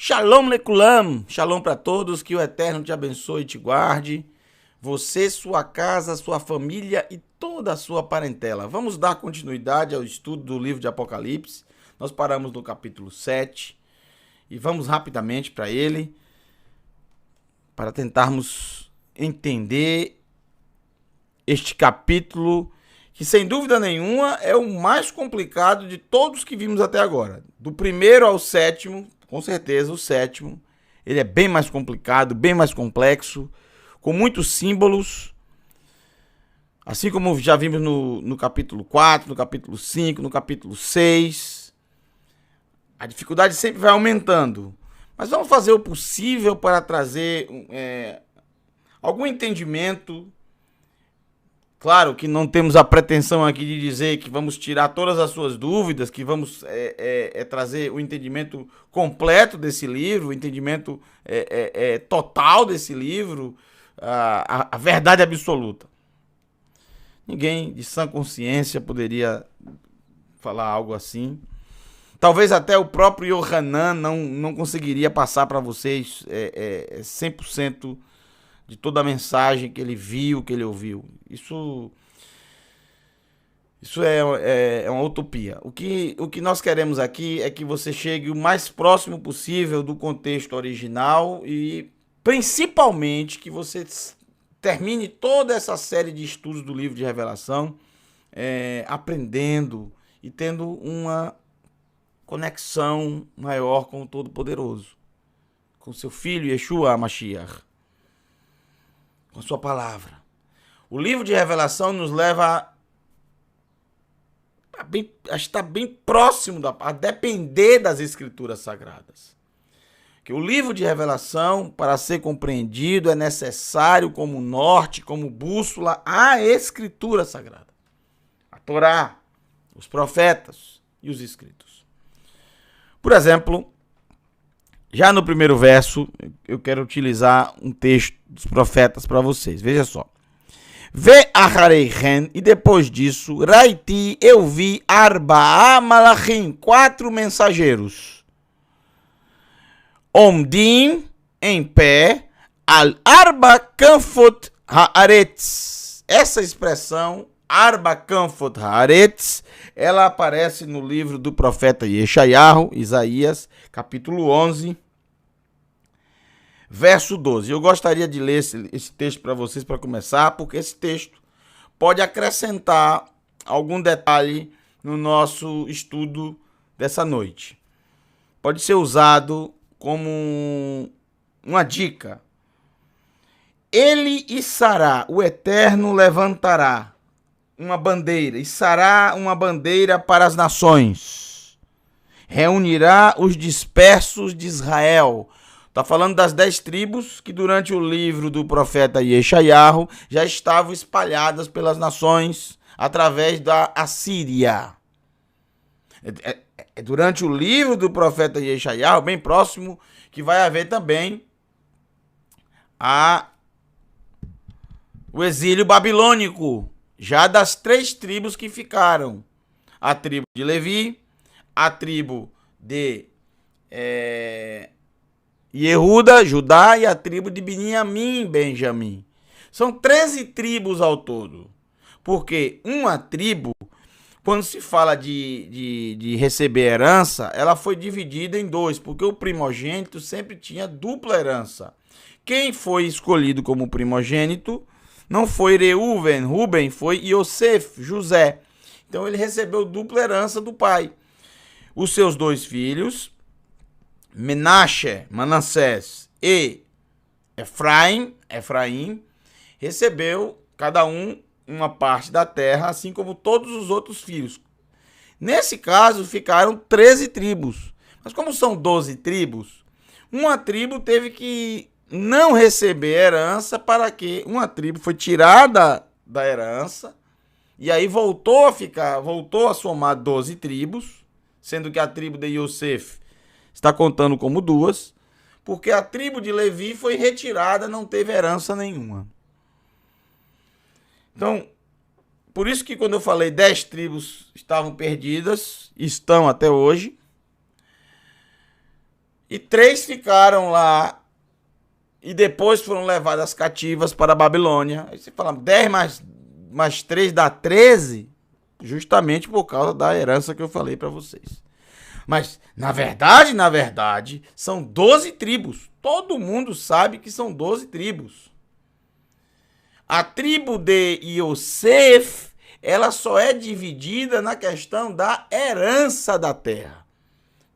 Shalom Lekulam, shalom para todos, que o Eterno te abençoe e te guarde, você, sua casa, sua família e toda a sua parentela. Vamos dar continuidade ao estudo do livro de Apocalipse. Nós paramos no capítulo 7 e vamos rapidamente para ele, para tentarmos entender este capítulo, que sem dúvida nenhuma é o mais complicado de todos que vimos até agora. Do primeiro ao sétimo, com certeza o sétimo, ele é bem mais complicado, bem mais complexo, com muitos símbolos, assim como já vimos no capítulo 4, no capítulo 5, no capítulo 6. A dificuldade sempre vai aumentando, mas vamos fazer o possível para trazer algum entendimento. Claro que não temos a pretensão aqui de dizer que vamos tirar todas as suas dúvidas, que vamos trazer o entendimento completo desse livro, o entendimento total desse livro, a verdade absoluta. Ninguém de sã consciência poderia falar algo assim. Talvez até o próprio Yohanan não conseguiria passar para vocês 100% de toda a mensagem que ele viu, que ele ouviu. Isso é uma utopia. O que nós queremos aqui é que você chegue o mais próximo possível do contexto original e, principalmente, que você termine toda essa série de estudos do livro de Revelação aprendendo e tendo uma conexão maior com o Todo-Poderoso, com seu Filho Yeshua HaMashiach, com sua palavra. O livro de Revelação nos leva a estar bem próximo, a depender das Escrituras Sagradas. Que o livro de Revelação, para ser compreendido, é necessário como norte, como bússola, a Escritura Sagrada. A Torá, os profetas e os escritos. Por exemplo, já no primeiro verso, eu quero utilizar um texto dos profetas para vocês. Veja só. Ve achareichen, e depois disso, raiti, eu vi arba'a malachim, 4 mensageiros. Omdim, em pé, al arba kanfot haaretz. Essa expressão, arba kanfot haaretz, ela aparece no livro do profeta Yeshayahu, Isaías, capítulo 11, verso 12. Eu gostaria de ler esse texto para vocês para começar, porque esse texto pode acrescentar algum detalhe no nosso estudo dessa noite. Pode ser usado como uma dica. Ele içará, o Eterno levantará uma bandeira, içará uma bandeira para as nações. Reunirá os dispersos de Israel. Está falando das 10 tribos que durante o livro do profeta Yeshayahu já estavam espalhadas pelas nações através da Assíria. Durante o livro do profeta Yeshayahu, bem próximo, que vai haver também o exílio babilônico, já das 3 tribos que ficaram. A tribo de Levi, a tribo de Yehuda, Judá, e a tribo de Binyamin, Benjamim. São 13 tribos ao todo. Porque uma tribo, quando se fala de receber herança, ela foi dividida em 2, porque o primogênito sempre tinha dupla herança. Quem foi escolhido como primogênito não foi Reuben, foi Yosef, José. Então ele recebeu dupla herança do pai. Os seus 2 filhos, Menashe, Manassés e Efraim, recebeu cada um uma parte da terra, assim como todos os outros filhos. Nesse caso, ficaram 13 tribos. Mas como são 12 tribos, uma tribo teve que não receber herança, para que uma tribo foi tirada da herança, e aí voltou a somar 12 tribos, sendo que a tribo de Yosef está contando como 2, porque a tribo de Levi foi retirada, não teve herança nenhuma. Então, por isso que quando eu falei 10 tribos estavam perdidas, estão até hoje, e 3 ficaram lá e depois foram levadas cativas para a Babilônia. Aí você fala, 10 mais 3 dá 13, justamente por causa da herança que eu falei para vocês. Mas, na verdade, são 12 tribos. Todo mundo sabe que são 12 tribos. A tribo de Iosef, ela só é dividida na questão da herança da terra.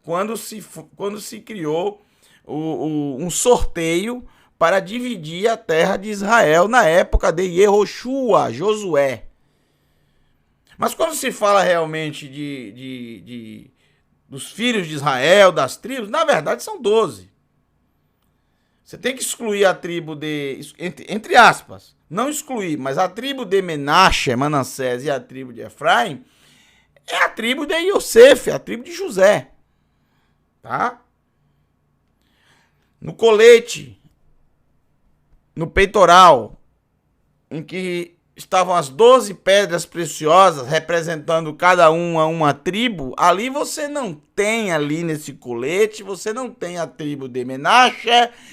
Quando se criou um sorteio para dividir a terra de Israel na época de Yehoshua, Josué. Mas quando se fala realmente dos filhos de Israel, das tribos, na verdade são 12. Você tem que excluir a tribo de, entre aspas, não excluir, mas a tribo de Menashe, Manassés e a tribo de Efraim é a tribo de Iosef, a tribo de José. Tá? No colete, no peitoral, em que estavam as 12 pedras preciosas representando cada uma tribo, ali você não tem ali nesse colete, você não tem a tribo de Menashe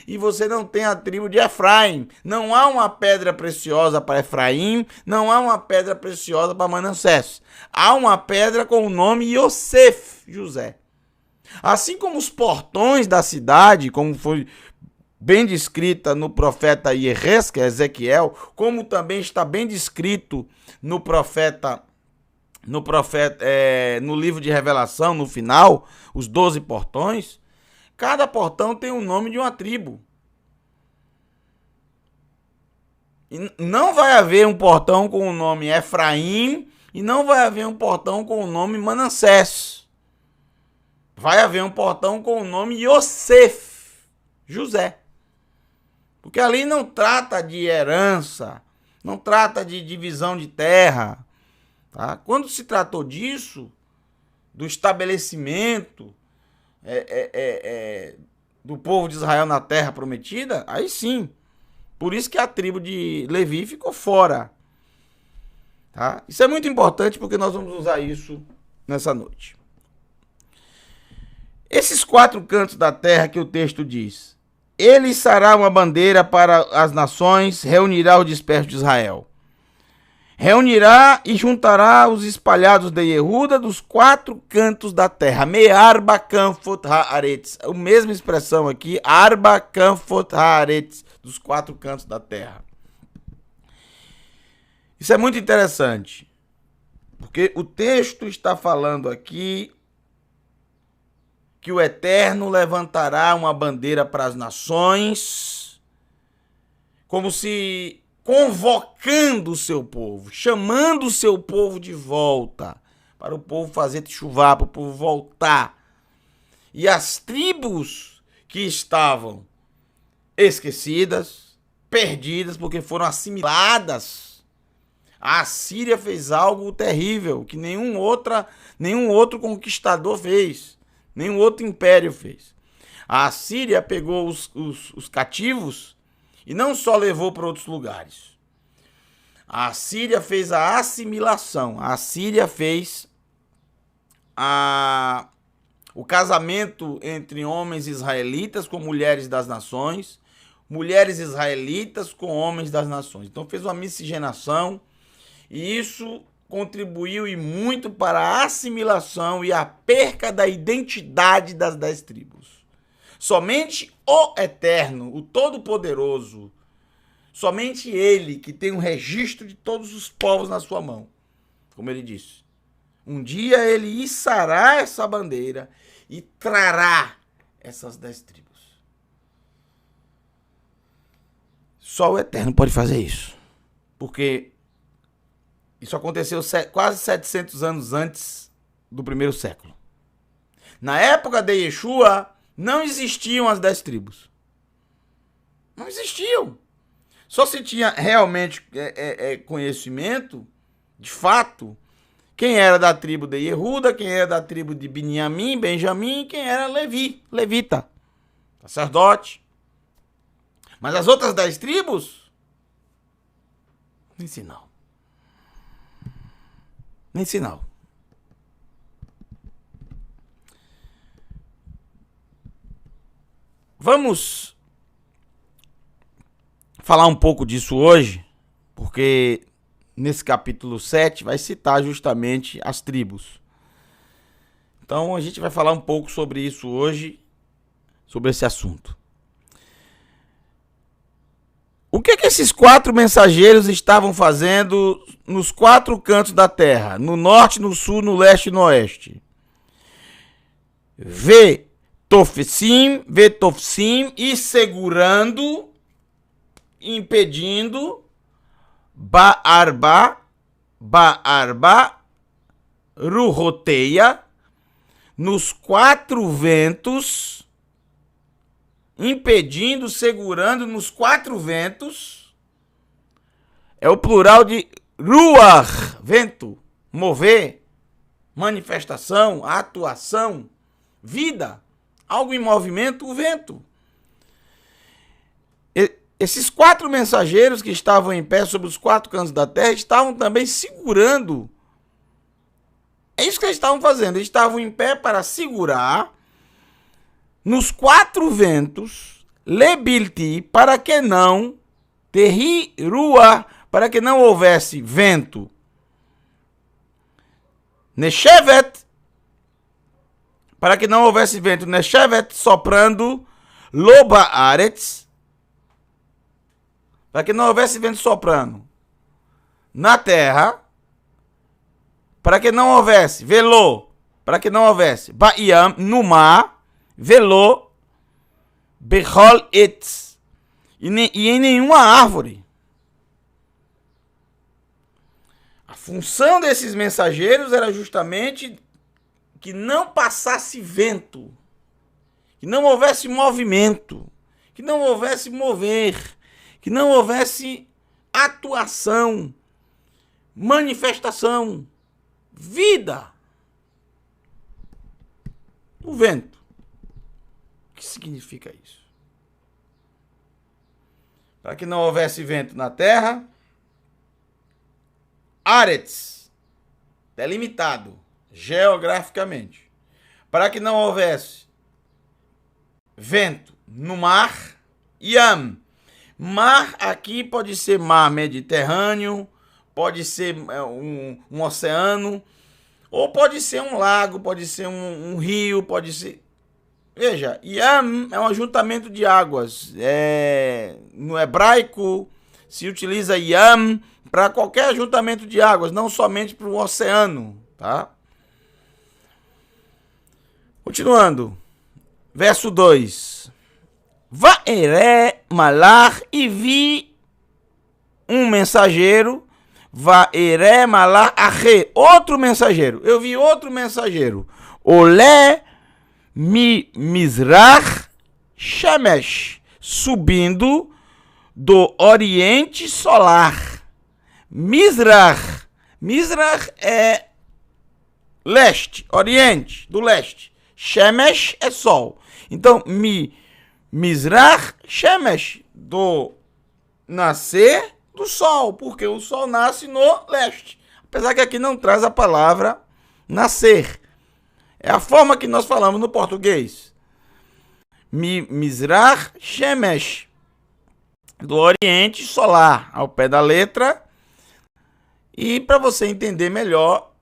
e você não tem a tribo de Efraim. Não há uma pedra preciosa para Efraim, não há uma pedra preciosa para Manassés. Há uma pedra com o nome Yosef, José. Assim como os portões da cidade, como foi bem descrita no profeta Yehezkel, Ezequiel, como também está bem descrito no livro de Revelação, no final, os 12 portões, cada portão tem o nome de uma tribo. E não vai haver um portão com o nome Efraim e não vai haver um portão com o nome Manassés. Vai haver um portão com o nome Yosef, José. Porque ali não trata de herança, não trata de divisão de terra. Tá? Quando se tratou disso, do estabelecimento do povo de Israel na terra prometida, aí sim. Por isso que a tribo de Levi ficou fora. Tá? Isso é muito importante porque nós vamos usar isso nessa noite. Esses 4 cantos da terra que o texto diz: ele será uma bandeira para as nações, reunirá o disperso de Israel. Reunirá e juntará os espalhados de Yehuda dos 4 cantos da terra. Me'arba kanfot haaretz. A mesma expressão aqui, arba kanfot haaretz, dos 4 cantos da terra. Isso é muito interessante, porque o texto está falando aqui que o Eterno levantará uma bandeira para as nações, como se convocando o seu povo, chamando o seu povo de volta, para o povo fazer teshuvá, para o povo voltar. E as tribos que estavam esquecidas, perdidas, porque foram assimiladas, a Assíria fez algo terrível que nenhum outro conquistador fez. Nenhum outro império fez. A Assíria pegou os cativos e não só levou para outros lugares. A Assíria fez a assimilação. A Assíria fez o casamento entre homens israelitas com mulheres das nações, mulheres israelitas com homens das nações. Então fez uma miscigenação e isso contribuiu e muito para a assimilação e a perca da identidade das 10 tribos. Somente o Eterno, o Todo-Poderoso, somente Ele que tem um registro de todos os povos na sua mão, como ele disse. Um dia Ele içará essa bandeira e trará essas 10 tribos. Só o Eterno pode fazer isso, porque isso aconteceu quase 700 anos antes do primeiro século. Na época de Yeshua, não existiam as 10 tribos. Não existiam. Só se tinha realmente conhecimento, de fato, quem era da tribo de Yehuda, quem era da tribo de Benjamim, e quem era levita, sacerdote. Mas as outras 10 tribos, nem sinal. Nem sinal. Vamos falar um pouco disso hoje, porque nesse capítulo 7 vai citar justamente as tribos. Então a gente vai falar um pouco sobre isso hoje, sobre esse assunto. O que esses 4 mensageiros estavam fazendo nos 4 cantos da terra? No norte, no sul, no leste e no oeste. Vetofsim, e segurando, impedindo, Baarba, Ruhoteia, nos 4 ventos, impedindo, segurando nos 4 ventos. É o plural de ruach, vento, mover, manifestação, atuação, vida, algo em movimento, o vento. Esses 4 mensageiros que estavam em pé sobre os 4 cantos da terra estavam também segurando. É isso que eles estavam fazendo. Eles estavam em pé para segurar nos 4 ventos, lebilti, para que não terri rua, para que não houvesse vento. Neshevet, para que não houvesse vento. Neshevet, soprando, loba aretz, para que não houvesse vento soprando na terra, para que não houvesse velô, para que não houvesse baiam, no mar, velô, bechol etz, e em nenhuma árvore. A função desses mensageiros era justamente que não passasse vento, que não houvesse movimento, que não houvesse mover, que não houvesse atuação, manifestação, vida. O vento. O que significa isso? Para que não houvesse vento na terra, Aretz, delimitado geograficamente. Para que não houvesse vento no mar, Yam. Mar aqui pode ser mar Mediterrâneo, pode ser um oceano, ou pode ser um lago, pode ser um rio, pode ser... Veja, Yam é um ajuntamento de águas. No hebraico se utiliza Yam para qualquer ajuntamento de águas, não somente para o oceano, tá? Continuando. Verso 2. Vaere malach, e vi um mensageiro, Vaere malach ache, outro mensageiro. Eu vi outro mensageiro. Olé Mizrach Shemesh, subindo do oriente solar. Mizrach é leste, oriente, do leste. Shemesh é sol. Então, Mizrach Shemesh, do nascer do sol, porque o sol nasce no leste. Apesar que aqui não traz a palavra nascer. É a forma que nós falamos no português. Mizrach Shemesh, do oriente solar, ao pé da letra. E para você entender melhor,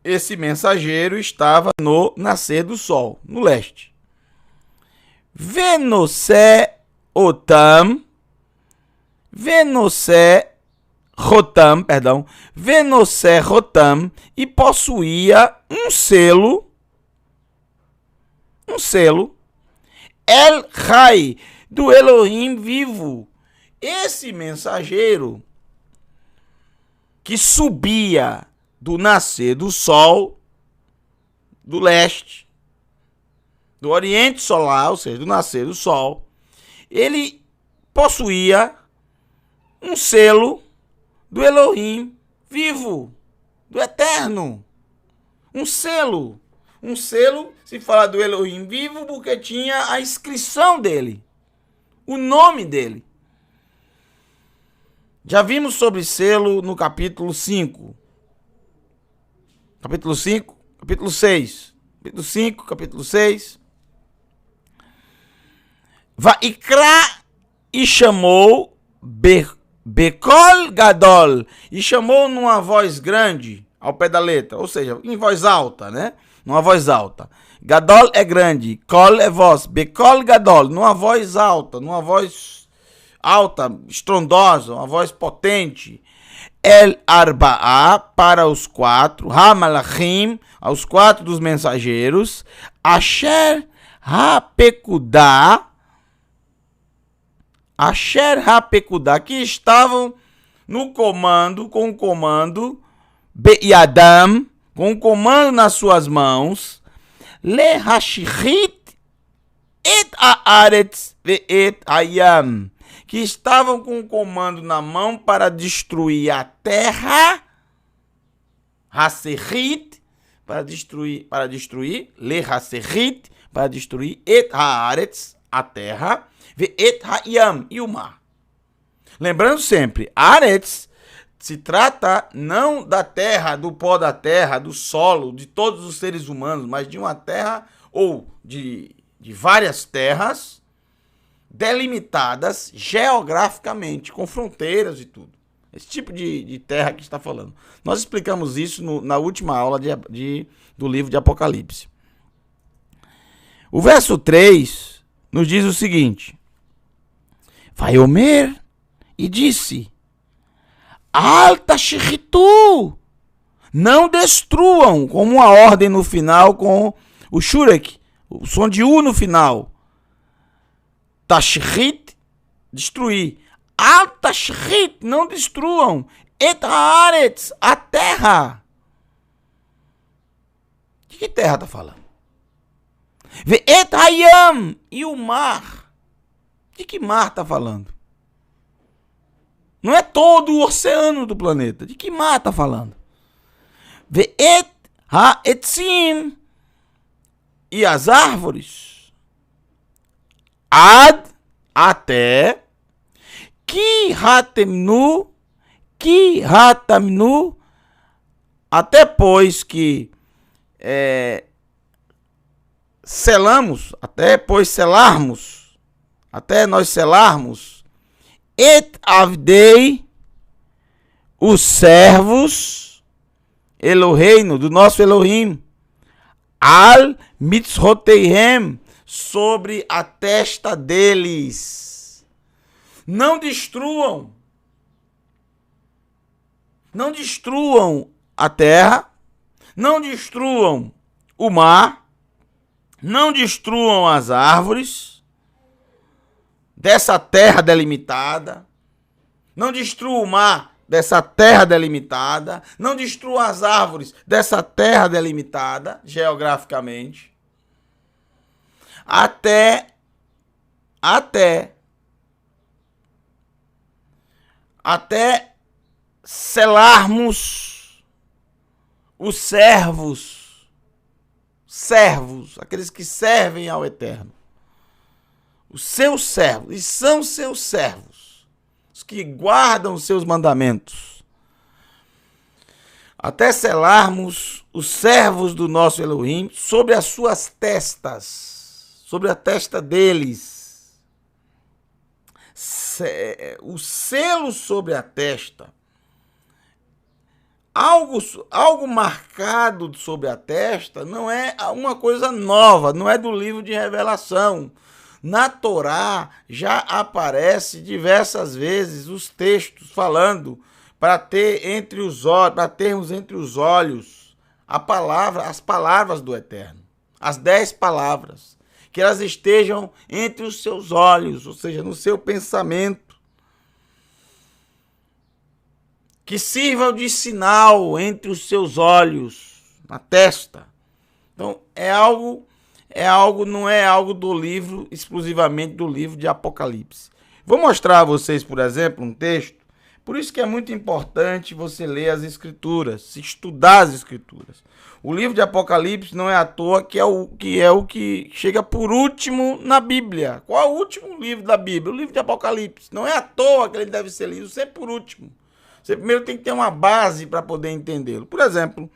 esse mensageiro estava no nascer do sol, no leste. Venose Rotam, e possuía um selo, El Rai, do Elohim vivo. Esse mensageiro que subia do nascer do sol, do leste, do oriente solar, ou seja, do nascer do sol, ele possuía um selo do Elohim vivo, do eterno. Um selo se fala do Elohim vivo porque tinha a inscrição dele, o nome dele. Já vimos sobre selo no capítulo 5. Capítulo 5, capítulo 6. Capítulo 5, capítulo 6. Vaikra, e chamou Bekol Gadol, e chamou numa voz grande, ao pé da letra, ou seja, em voz alta, né? Numa voz alta. Gadol é grande, Kol é voz, Bekol Gadol, numa voz alta, estrondosa, uma voz potente. El Arba'a, para os 4, Hamalachim, aos 4 dos mensageiros, Asher HaPekudá, que estavam no comando, com o comando, Be'yadam, com o comando nas suas mãos, Lehashchit et haaretz ve'et hayam, que estavam com o comando na mão para destruir a terra, Haserrit, para destruir, Lehashchit, para destruir et haaretz, a terra, ve'et hayam, e o mar. Lembrando sempre, Haaretz se trata não da terra, do pó da terra, do solo, de todos os seres humanos, mas de uma terra ou de várias terras delimitadas geograficamente, com fronteiras e tudo. Esse tipo de terra que está falando. Nós explicamos isso na última aula do livro de Apocalipse. O verso 3 nos diz o seguinte: Vaiomer, e disse, Alta Shiritu, não destruam, como uma ordem no final com o Shurek, o som de U no final. Tashrit, destruir. Al-Tashrit, não destruam. Et haaretz, a terra. De que terra está falando? Ve'et hayam, e o mar. De que mar está falando? Não é todo o oceano do planeta. De que mar está falando? Ve'et ha'etzim, e as árvores. Ad, até, ki hatamnu, até pois que selamos, até pois selarmos, até nós selarmos, et avdei, os servos, Eloheinu, do nosso Elohim, al mitzroteihem, sobre a testa deles. Não destruam a terra, não destruam o mar, não destruam as árvores dessa terra delimitada, não destruam o mar dessa terra delimitada, não destruam as árvores dessa terra delimitada geograficamente, até selarmos os servos, aqueles que servem ao Eterno, os seus servos, e são seus servos, os que guardam os seus mandamentos, até selarmos os servos do nosso Elohim sobre as suas testas, sobre a testa deles. O selo sobre a testa, algo marcado sobre a testa, não é uma coisa nova, não é do livro de Revelação. Na Torá já aparece diversas vezes os textos falando para termos entre os olhos as palavras do Eterno, as 10 palavras, que elas estejam entre os seus olhos, ou seja, no seu pensamento, que sirvam de sinal entre os seus olhos, na testa. Então, não é algo do livro, exclusivamente do livro de Apocalipse. Vou mostrar a vocês, por exemplo, um texto. Por isso que é muito importante você ler as Escrituras, estudar as Escrituras. O livro de Apocalipse não é à toa que é o que chega por último na Bíblia. Qual é o último livro da Bíblia? O livro de Apocalipse. Não é à toa que ele deve ser lido sempre por último. Você primeiro tem que ter uma base para poder entendê-lo. Por exemplo,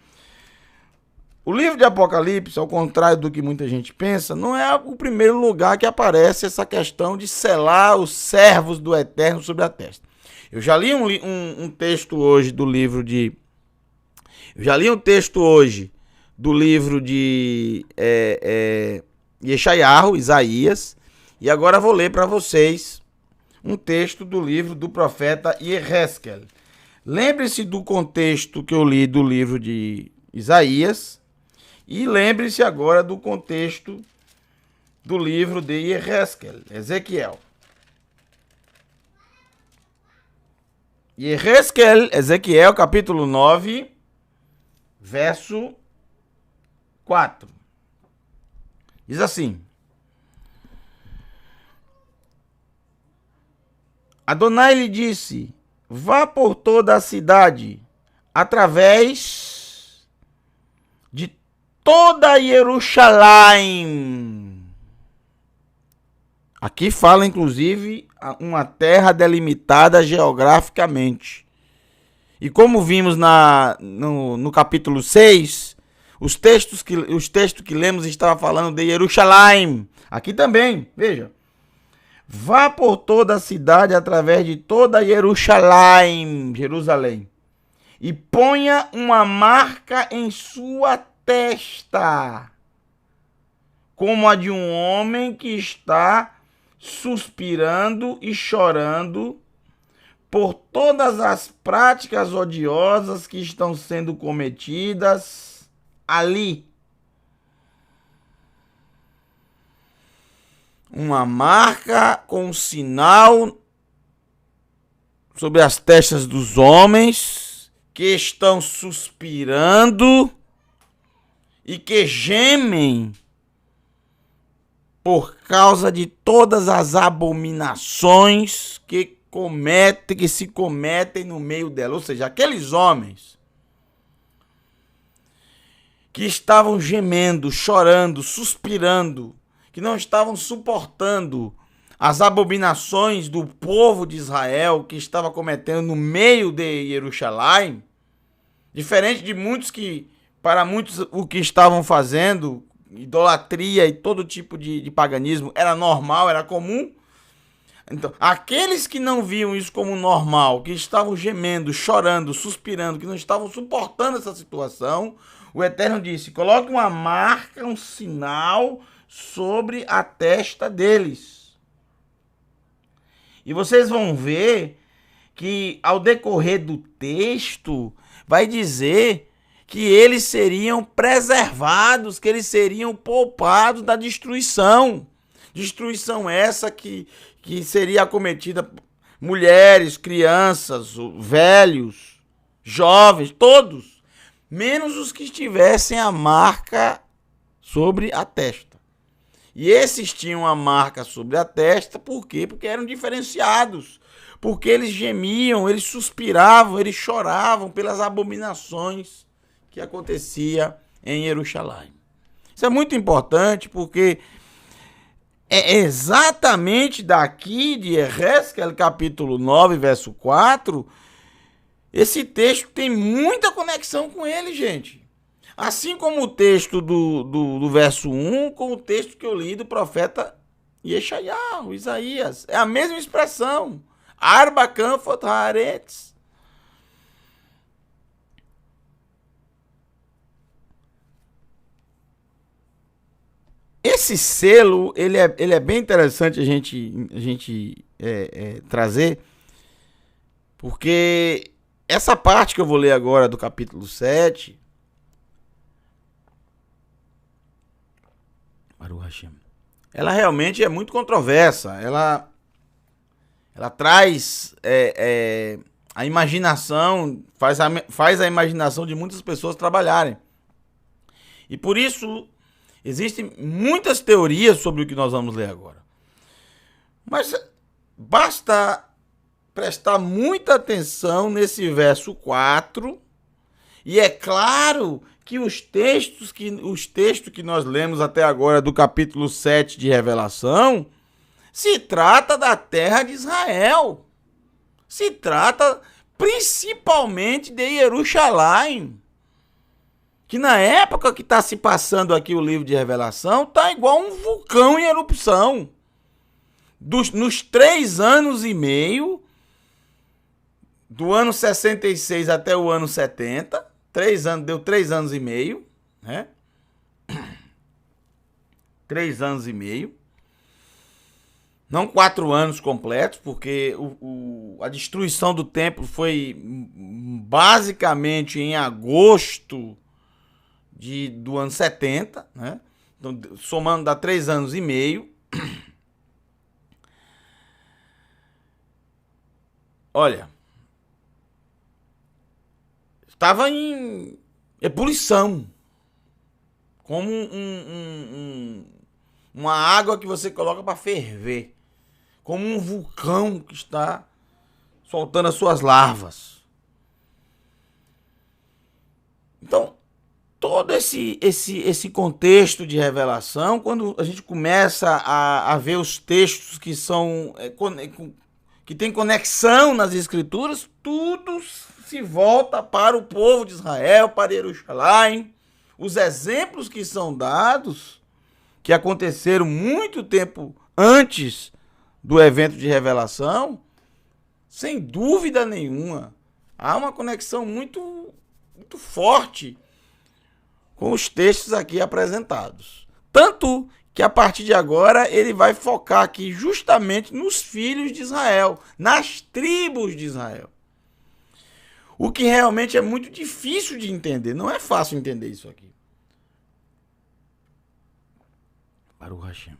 O livro de Apocalipse, ao contrário do que muita gente pensa, não é o primeiro lugar que aparece essa questão de selar os servos do Eterno sobre a testa. Eu já li um texto hoje do livro de... Eu já li um texto hoje do livro de Yeshayahu, Isaías, e agora vou ler para vocês um texto do livro do profeta Yehezkel. Lembre-se do contexto que eu li do livro de Isaías e lembre-se agora do contexto do livro de Yehezkel, Ezequiel. Yehezkel, Ezequiel, capítulo 9, verso 4. Diz assim: Adonai lhe disse: vá por toda a cidade, através de toda Jerusalém. Aqui fala, inclusive, uma terra delimitada geograficamente. E como vimos no capítulo 6, os textos que lemos estavam falando de Jerusalém. Aqui também, veja. Vá por toda a cidade através de toda Jerusalém, e ponha uma marca em sua testa, como a de um homem que está suspirando e chorando por todas as práticas odiosas que estão sendo cometidas ali. Uma marca com um sinal sobre as testas dos homens que estão suspirando e que gemem por causa de todas as abominações que se cometem no meio dela. Ou seja, aqueles homens que estavam gemendo, chorando, suspirando, que não estavam suportando as abominações do povo de Israel que estava cometendo no meio de Jerusalém, diferente de muitos que, para muitos, o que estavam fazendo, idolatria e todo tipo de paganismo, era normal, era comum. Então, aqueles que não viam isso como normal, que estavam gemendo, chorando, suspirando, que não estavam suportando essa situação, o Eterno disse: coloque uma marca, um sinal sobre a testa deles. E vocês vão ver que ao decorrer do texto vai dizer que eles seriam preservados, que eles seriam poupados da destruição. Destruição essa que seria acometida mulheres, crianças, velhos, jovens, todos, menos os que tivessem a marca sobre a testa. E esses tinham a marca sobre a testa, por quê? Porque eram diferenciados, porque eles gemiam, eles suspiravam, eles choravam pelas abominações que acontecia em Jerusalém. Isso é muito importante, porque é exatamente daqui de Yehezkel, capítulo 9, verso 4, esse texto tem muita conexão com ele, gente. Assim como o texto do verso 1, com o texto que eu li do profeta Yeshayahu, Isaías. É a mesma expressão. Arba Kanfot Haaretz. Esse selo, ele é bem interessante a gente trazer, porque essa parte que eu vou ler agora do capítulo 7, ela realmente é muito controversa. Ela traz a imaginação, faz a imaginação de muitas pessoas trabalharem. E por isso existem muitas teorias sobre o que nós vamos ler agora. Mas basta prestar muita atenção nesse verso 4, e é claro que os textos que nós lemos até agora do capítulo 7 de Revelação, se trata da terra de Israel. Se trata principalmente de Jerusalém. que na época que está se passando aqui o livro de Revelação, está igual um vulcão em erupção. Nos 3 anos e meio, do ano 66 até o ano 70, 3 anos, deu 3 anos e meio, né? 3 anos e meio. Não 4 anos completos, porque a destruição do templo foi basicamente em agosto do ano 70, né? Então, somando dá 3 anos e meio. Olha, estava em ebulição, como uma água que você coloca para ferver, como um vulcão que está soltando as suas larvas. Então, todo esse contexto de revelação, quando a gente começa a ver os textos que são que tem conexão nas escrituras, tudo se volta para o povo de Israel, para Jerusalém. Os exemplos que são dados, que aconteceram muito tempo antes do evento de revelação, sem dúvida nenhuma, há uma conexão muito, muito forte com os textos aqui apresentados. Tanto que a partir de agora ele vai focar aqui justamente nos filhos de Israel, nas tribos de Israel. O que realmente é muito difícil de entender, não é fácil entender isso aqui. Baruch Hashem.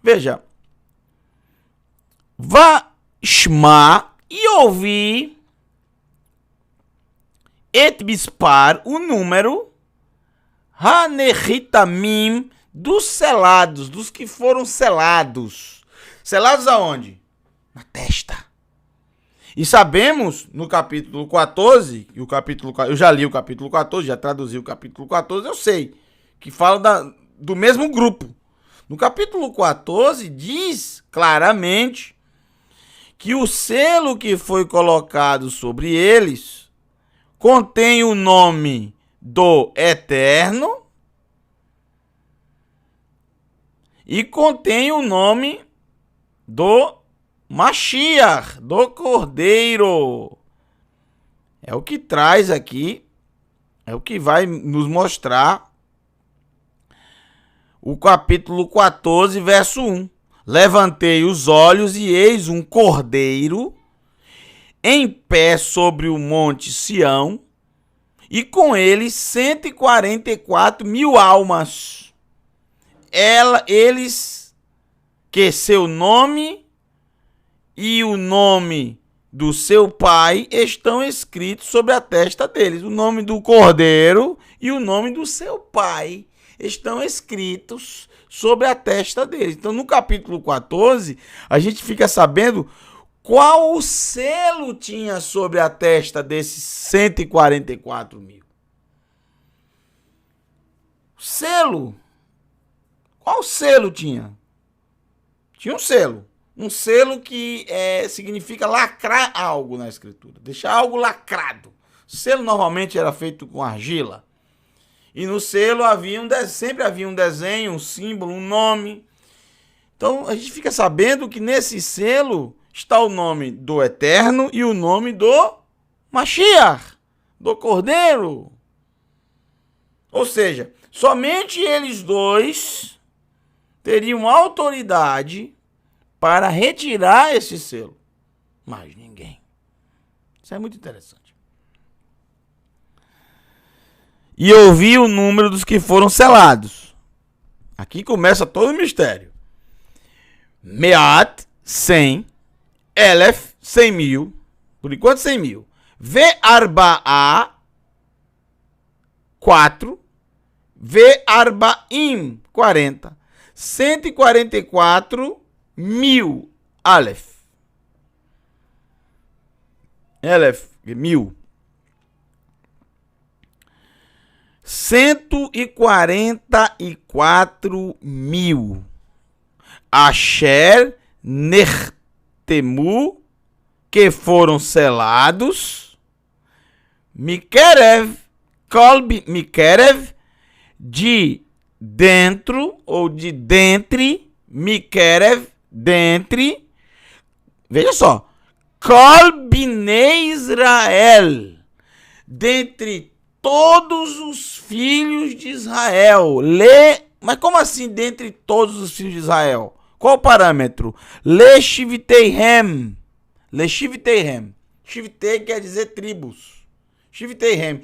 Veja, Vashma e ouvir et bispar, o número Hanehitamim, dos selados, dos que foram selados. Selados aonde? Na testa. E sabemos no capítulo 14, eu já li o capítulo 14, já traduzi o capítulo 14, eu sei, que fala do mesmo grupo. No capítulo 14 diz claramente que o selo que foi colocado sobre eles contém o nome do Eterno e contém o nome do Mashiach, do Cordeiro. É o que traz aqui, é o que vai nos mostrar o capítulo 14, verso 1. Levantei os olhos e eis um cordeiro em pé sobre o monte Sião, e com ele 144.000 almas. Eles que seu nome e o nome do seu pai estão escritos sobre a testa deles. O nome do cordeiro e o nome do seu pai estão escritos sobre a testa deles. Então, no capítulo 14, a gente fica sabendo qual o selo tinha sobre a testa desses 144 mil. Selo. Qual selo tinha? Tinha um selo. Um selo que significa lacrar algo na escritura. Deixar algo lacrado. O selo normalmente era feito com argila. E no selo sempre havia um desenho, um símbolo, um nome. Então a gente fica sabendo que nesse selo está o nome do Eterno e o nome do Mashiach, do Cordeiro. Ou seja, somente eles dois teriam autoridade para retirar esse selo. Mais ninguém. Isso é muito interessante. E eu vi o número dos que foram selados. Aqui começa todo o mistério. Meat, 100. Elef, 100 mil. Por enquanto, 100 mil. Ve-arba'a, 4. Ve-arbaim, 40. 144 mil. Alef. Elef, 1000. 144 mil. Asher Nechtemu, que foram selados. Mikerev Kolb Mikerev, de dentro, ou de dentre, Mikerev, dentre, veja só, Kol Bnei Israel, dentre todos os filhos de Israel. Mas como assim dentre todos os filhos de Israel? Qual o parâmetro? Leshivteihem. Leshivteihem. Shivtei quer dizer tribos. Shivteihem.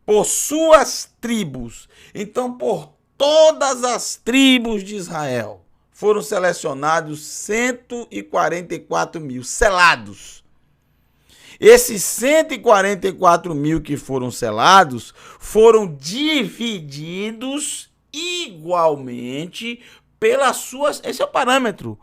Por suas tribos. Então, por todas as tribos de Israel, foram selecionados 144 mil, selados. Esses 144 mil que foram selados foram divididos igualmente pelas suas, esse é o parâmetro,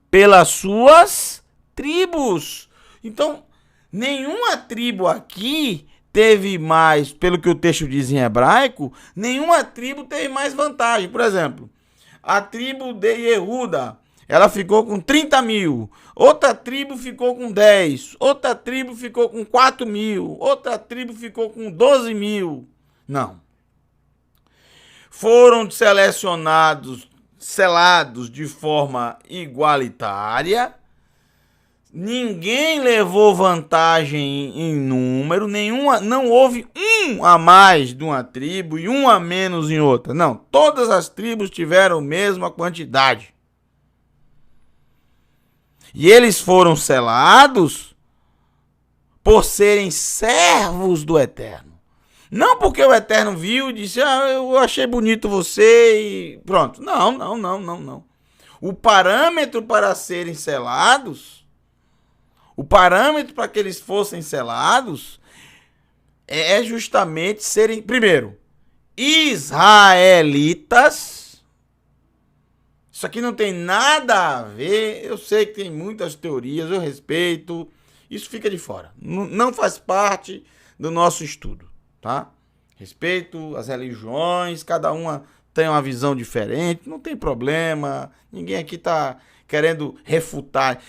pelas suas tribos. Então, nenhuma tribo aqui teve mais, pelo que o texto diz em hebraico, nenhuma tribo teve mais vantagem. Por exemplo, a tribo de Yehuda, ela ficou com 30 mil. Outra tribo ficou com 10. Outra tribo ficou com 4 mil. Outra tribo ficou com 12 mil. Não. Foram selecionados, selados de forma igualitária. Ninguém levou vantagem em número. Não houve um a mais de uma tribo e um a menos em outra. Não. Todas as tribos tiveram a mesma quantidade. E eles foram selados por serem servos do Eterno. Não porque o Eterno viu e disse, eu achei bonito você e pronto. Não. O parâmetro para serem selados, o parâmetro para que eles fossem selados é justamente serem, primeiro, israelitas. Isso aqui não tem nada a ver, eu sei que tem muitas teorias, eu respeito, isso fica de fora. Não faz parte do nosso estudo, tá? Respeito as religiões, cada uma tem uma visão diferente, não tem problema, ninguém aqui tá querendo refutar.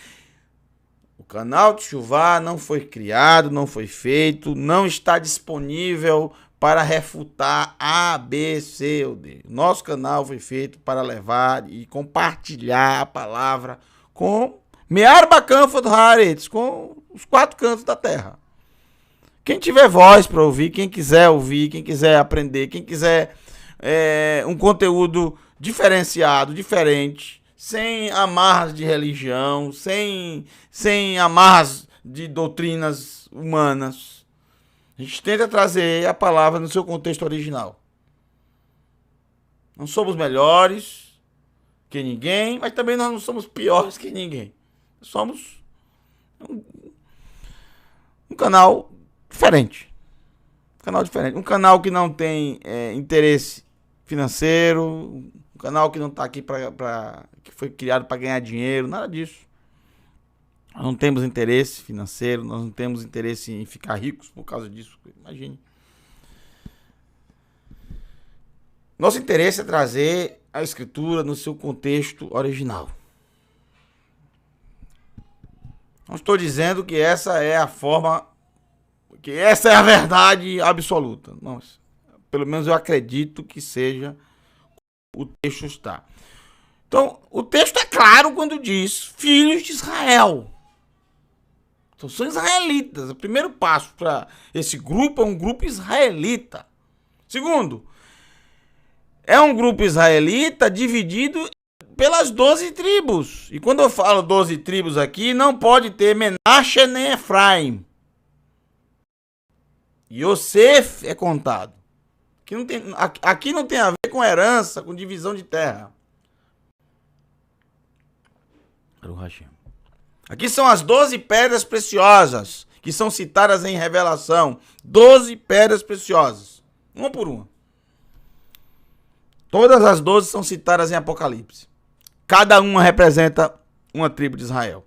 O canal de Teshuvá não foi criado, não foi feito, não está disponível para refutar A, B, C ou D. Nosso canal foi feito para levar e compartilhar a palavra com Me'arba Kanfot Haaretz, com os 4 cantos da terra. Quem tiver voz para ouvir, quem quiser aprender, quem quiser um conteúdo diferenciado, diferente, sem amarras de religião, sem amarras de doutrinas humanas. A gente tenta trazer a palavra no seu contexto original. Não somos melhores que ninguém, mas também nós não somos piores que ninguém. Somos um canal diferente. Um canal que não tem interesse financeiro, um canal que não está aqui que foi criado para ganhar dinheiro, nada disso. Nós não temos interesse financeiro, nós não temos interesse em ficar ricos por causa disso. Imagine. Nosso interesse é trazer a escritura no seu contexto original. Não estou dizendo que essa é a forma, que essa é a verdade absoluta. Não, pelo menos eu acredito que seja o texto está. Então, o texto é claro quando diz filhos de Israel. Então, são israelitas. O primeiro passo para esse grupo é um grupo israelita. Segundo, é um grupo israelita dividido pelas 12 tribos. E quando eu falo 12 tribos aqui, não pode ter Menashe nem Efraim. Yosef é contado. Aqui não tem a ver com herança, com divisão de terra. Aqui são as 12 pedras preciosas que são citadas em Revelação. 12 pedras preciosas. Uma por uma. Todas as 12 são citadas em Apocalipse. Cada uma representa uma tribo de Israel.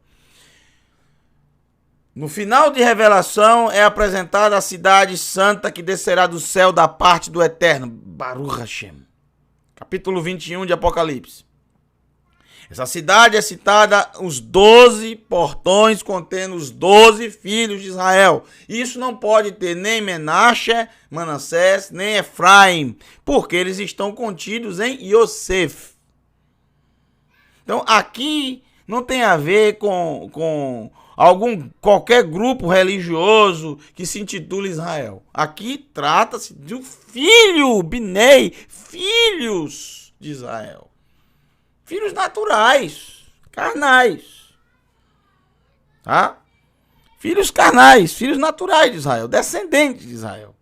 No final de Revelação é apresentada a cidade santa que descerá do céu da parte do Eterno. Baruch Hashem. Capítulo 21 de Apocalipse. Essa cidade é citada os 12 portões contendo os 12 filhos de Israel. Isso não pode ter nem Menache, Manassés, nem Efraim, porque eles estão contidos em Yosef. Então aqui não tem a ver com qualquer grupo religioso que se intitula Israel. Aqui trata-se de um filho, Binei, filhos de Israel. Filhos naturais, carnais. Tá? Filhos carnais, filhos naturais de Israel, descendentes de Israel.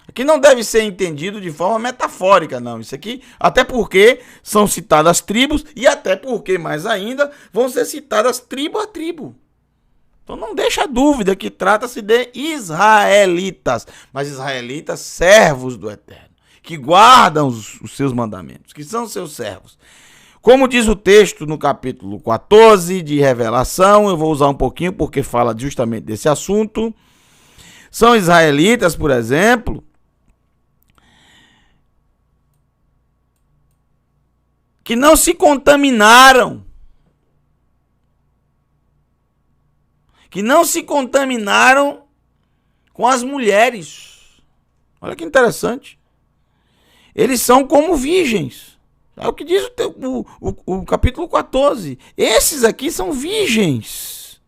Aqui não deve ser entendido de forma metafórica, não. Isso aqui, até porque são citadas as tribos e até porque, mais ainda, vão ser citadas tribo a tribo. Então não deixa dúvida que trata-se de israelitas, mas israelitas servos do Eterno, que guardam os seus mandamentos, que são seus servos. Como diz o texto no capítulo 14 de Revelação, eu vou usar um pouquinho porque fala justamente desse assunto. São israelitas, por exemplo, que não se contaminaram. Que não se contaminaram com as mulheres. Olha que interessante. Eles são como virgens. É o que diz o capítulo 14. Esses aqui são virgens.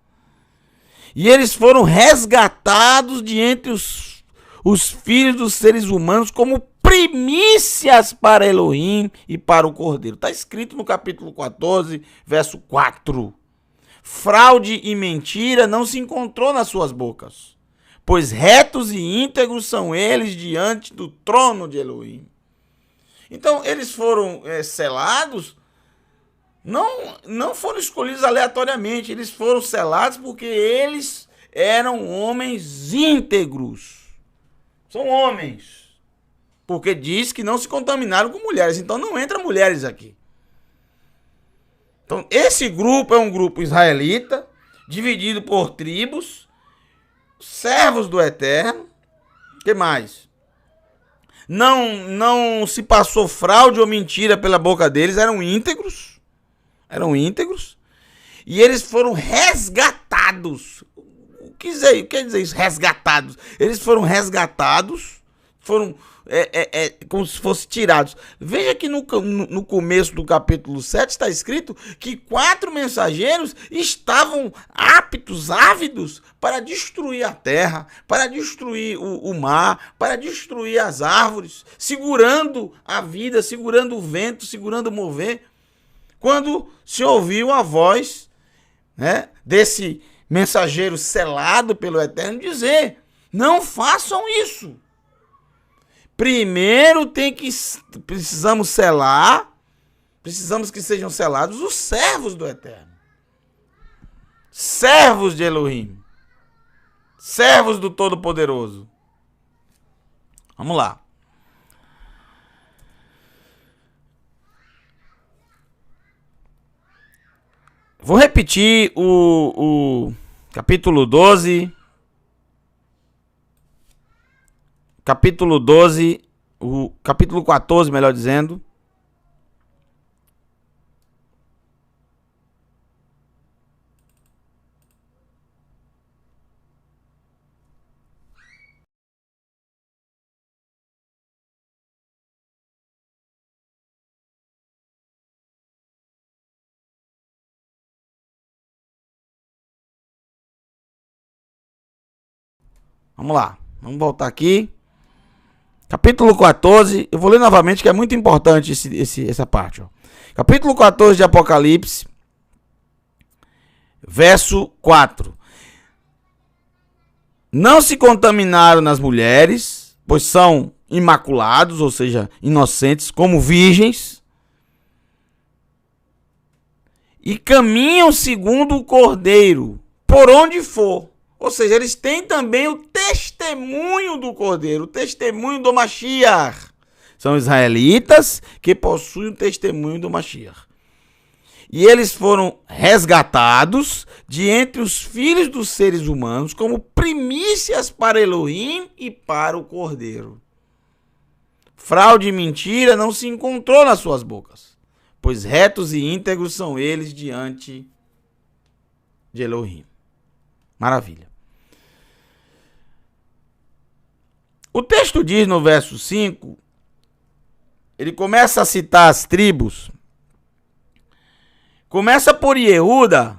E eles foram resgatados de entre os filhos dos seres humanos como primícias para Elohim e para o Cordeiro. Está escrito no capítulo 14, verso 4. Fraude e mentira não se encontrou nas suas bocas, pois retos e íntegros são eles diante do trono de Elohim. Então, eles foram selados, não foram escolhidos aleatoriamente, eles foram selados porque eles eram homens íntegros. São homens. Porque diz que não se contaminaram com mulheres, então não entra mulheres aqui. Então, esse grupo é um grupo israelita, dividido por tribos, servos do Eterno. O que mais? Não se passou fraude ou mentira pela boca deles, eram íntegros. E eles foram resgatados. O que quer dizer isso? Resgatados. Eles foram resgatados, foram como se fossem tirados. Veja que no começo do capítulo 7 está escrito que 4 mensageiros estavam aptos, ávidos para destruir a terra, para destruir o mar, para destruir as árvores, segurando a vida, segurando o vento, segurando o mover. Quando se ouviu a voz, né, desse mensageiro selado pelo Eterno dizer: não façam isso. Primeiro precisamos selar, precisamos que sejam selados os servos do Eterno. Servos de Elohim. Servos do Todo-Poderoso. Vamos lá. Vou repetir o capítulo 12. Capítulo 12, o capítulo 14, melhor dizendo. Vamos lá, vamos voltar aqui. Capítulo 14, eu vou ler novamente que é muito importante essa parte. Ó. Capítulo 14 de Apocalipse, verso 4. Não se contaminaram nas mulheres, pois são imaculados, ou seja, inocentes, como virgens, e caminham segundo o Cordeiro, por onde for. Ou seja, eles têm também o testemunho do Cordeiro, o testemunho do Mashiach. São israelitas que possuem o testemunho do Mashiach. E eles foram resgatados de entre os filhos dos seres humanos como primícias para Elohim e para o Cordeiro. Fraude e mentira não se encontrou nas suas bocas, pois retos e íntegros são eles diante de Elohim. Maravilha. O texto diz no verso 5, ele começa a citar as tribos. Começa por Yehuda.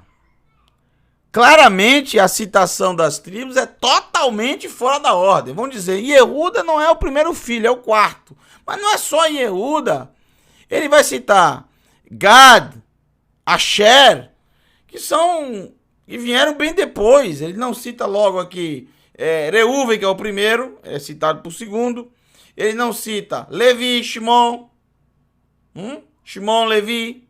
Claramente a citação das tribos é totalmente fora da ordem. Vamos dizer, Yehuda não é o primeiro filho, é o quarto. Mas não é só Yehuda. Ele vai citar Gad, Asher, que vieram bem depois. Ele não cita logo aqui Reuven, que é o primeiro, é citado por segundo. Ele não cita Levi, Shimon, Shimon, Levi.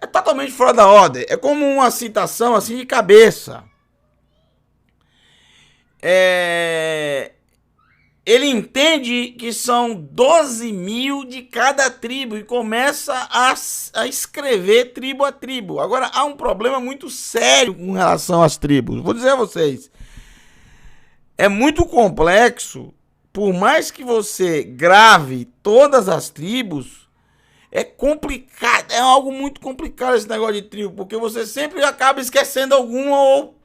É totalmente fora da ordem. É como uma citação assim de cabeça. Ele entende que são 12 mil de cada tribo e começa a escrever tribo a tribo. Agora, há um problema muito sério com relação às tribos. Vou dizer a vocês. É muito complexo. Por mais que você grave todas as tribos, é complicado, é algo muito complicado esse negócio de tribo, porque você sempre acaba esquecendo alguma ou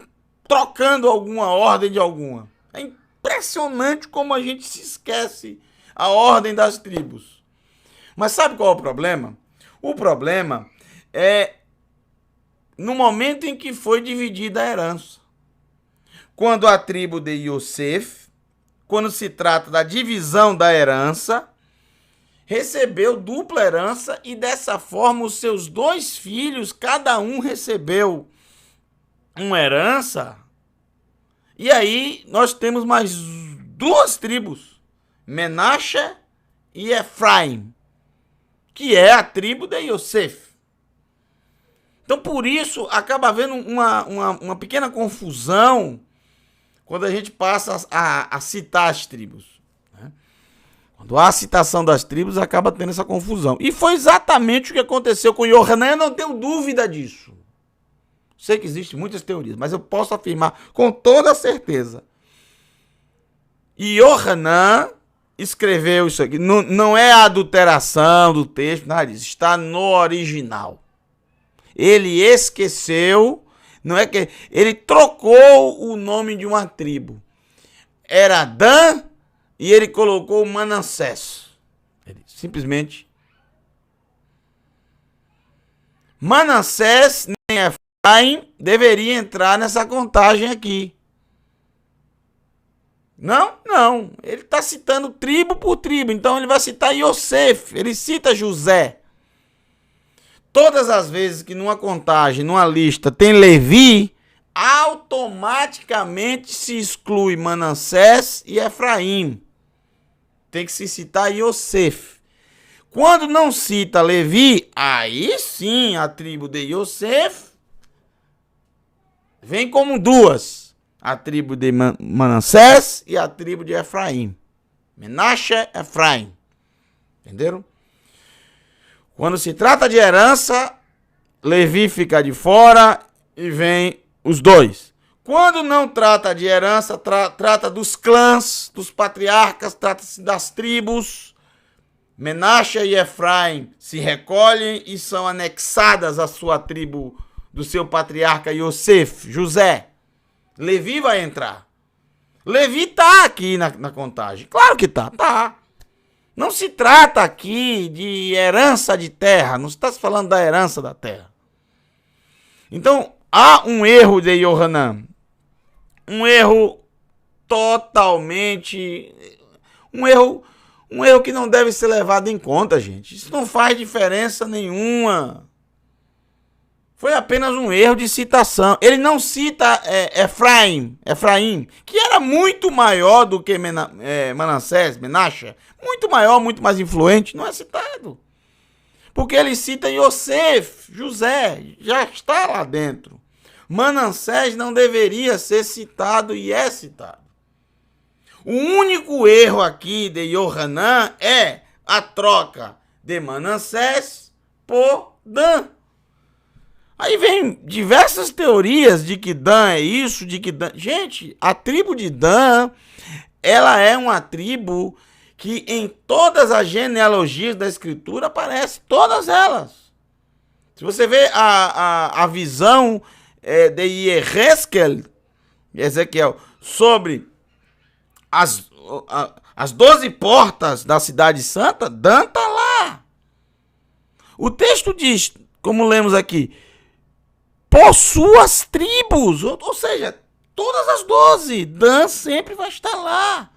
trocando alguma ordem de alguma. É impressionante como a gente se esquece a ordem das tribos. Mas sabe qual é o problema? O problema é no momento em que foi dividida a herança. Quando a tribo de Yosef, quando se trata da divisão da herança, recebeu dupla herança e dessa forma os seus 2 filhos, cada um recebeu uma herança. E aí nós temos mais 2 tribos, Menache e Efraim, que é a tribo de Yosef. Então por isso acaba havendo uma pequena confusão quando a gente passa a citar as tribos. Quando há a citação das tribos, acaba tendo essa confusão. E foi exatamente o que aconteceu com Yohanan, eu não tenho dúvida disso. Sei que existem muitas teorias, mas eu posso afirmar com toda certeza. Yohanan escreveu isso aqui. Não é a adulteração do texto, nada disso. Está no original. Ele esqueceu, não é que ele trocou o nome de uma tribo. Era Dan, e ele colocou Manassés. Ele simplesmente. Manassés nem Efraim deveria entrar nessa contagem aqui. Não. Ele está citando tribo por tribo. Então ele vai citar Yosef. Ele cita José. Todas as vezes que numa contagem, numa lista, tem Levi, automaticamente se exclui Manassés e Efraim. Tem que se citar Yosef. Quando não cita Levi, aí sim a tribo de Yosef vem como 2. A tribo de Manassés e a tribo de Efraim. Menache, Efraim. Entenderam? Quando se trata de herança, Levi fica de fora e vem os 2. Quando não trata de herança, trata dos clãs, dos patriarcas, trata-se das tribos. Menache e Efraim se recolhem e são anexadas à sua tribo do seu patriarca Yosef, José. Levi vai entrar. Levi está aqui na contagem. Claro que está. Não se trata aqui de herança de terra, não está se falando da herança da terra. Então, há um erro de Yohanan. Um erro totalmente... Um erro que não deve ser levado em conta, gente. Isso não faz diferença nenhuma. Foi apenas um erro de citação. Ele não cita Efraim, que era muito maior do que Manassés, Menache. Muito maior, muito mais influente. Não é citado. Porque ele cita Yosef, José, já está lá dentro. Manassés não deveria ser citado e é citado. O único erro aqui de Yohanan é a troca de Manassés por Dan. Aí vem diversas teorias de que Dan é isso, de que Dan... Gente, a tribo de Dan, ela é uma tribo que em todas as genealogias da Escritura aparecem, todas elas. Se você vê a visão de Ezequiel, sobre as 12 portas da cidade santa, Dan está lá. O texto diz, como lemos aqui, por suas tribos, ou seja, todas as 12, Dan sempre vai estar lá.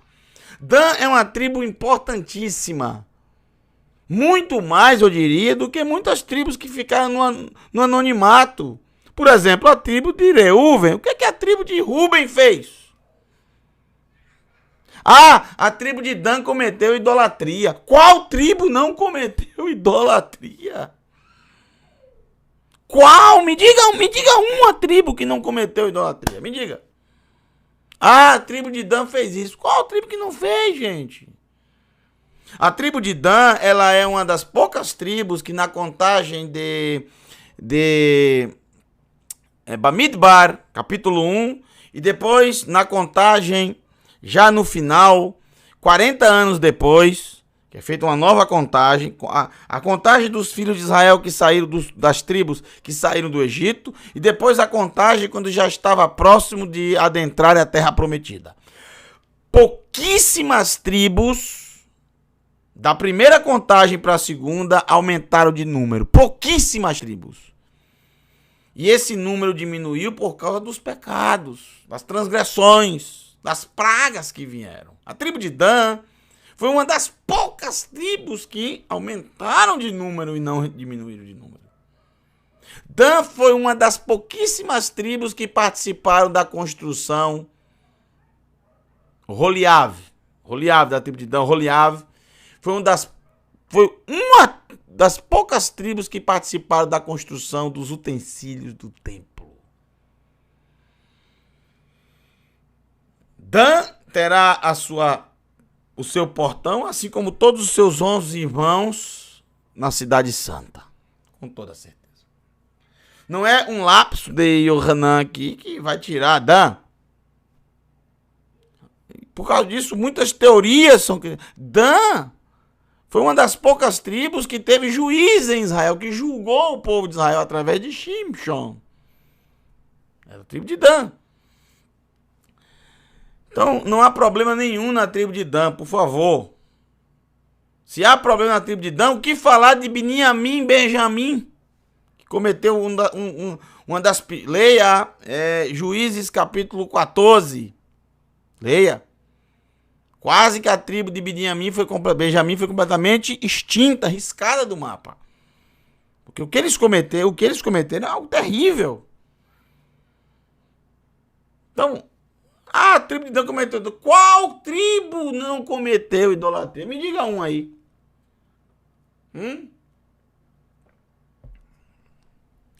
Dan é uma tribo importantíssima. Muito mais, eu diria, do que muitas tribos que ficaram no anonimato. Por exemplo, a tribo de Reuven. O que a tribo de Ruben fez? A tribo de Dan cometeu idolatria. Qual tribo não cometeu idolatria? Qual? Me diga uma tribo que não cometeu idolatria. Me diga. A tribo de Dan fez isso. Qual tribo que não fez, gente? A tribo de Dan, ela é uma das poucas tribos que na contagem de Bamidbar, capítulo 1, e depois na contagem, já no final, 40 anos depois, que é feita uma nova contagem, a contagem dos filhos de Israel que saíram das tribos que saíram do Egito, e depois a contagem quando já estava próximo de adentrar a terra prometida. Pouquíssimas tribos da primeira contagem para a segunda aumentaram de número. Pouquíssimas tribos. E esse número diminuiu por causa dos pecados, das transgressões, das pragas que vieram. A tribo de Dan foi uma das poucas tribos que aumentaram de número e não diminuíram de número. Dan foi uma das pouquíssimas tribos que participaram da construção. Holiav da tribo de Dan, Holiav, foi uma das poucas tribos que participaram da construção dos utensílios do templo. Dan terá o seu portão, assim como todos os seus 11 irmãos na cidade santa. Com toda certeza. Não é um lapso de Yohanan aqui que vai tirar Dan. Por causa disso, muitas teorias são... Dan foi uma das poucas tribos que teve juiz em Israel, que julgou o povo de Israel através de Shimshon. Era a tribo de Dan. Então, não há problema nenhum na tribo de Dan, por favor. Se há problema na tribo de Dan, o que falar de Benjamim, que cometeu uma das... Leia, Juízes capítulo 14. Leia. Quase que a tribo de Benjamim foi completamente extinta, riscada do mapa. Porque o que eles cometeram é algo terrível. Então, a tribo de Dan cometeu. Qual tribo não cometeu idolatria? Me diga um aí.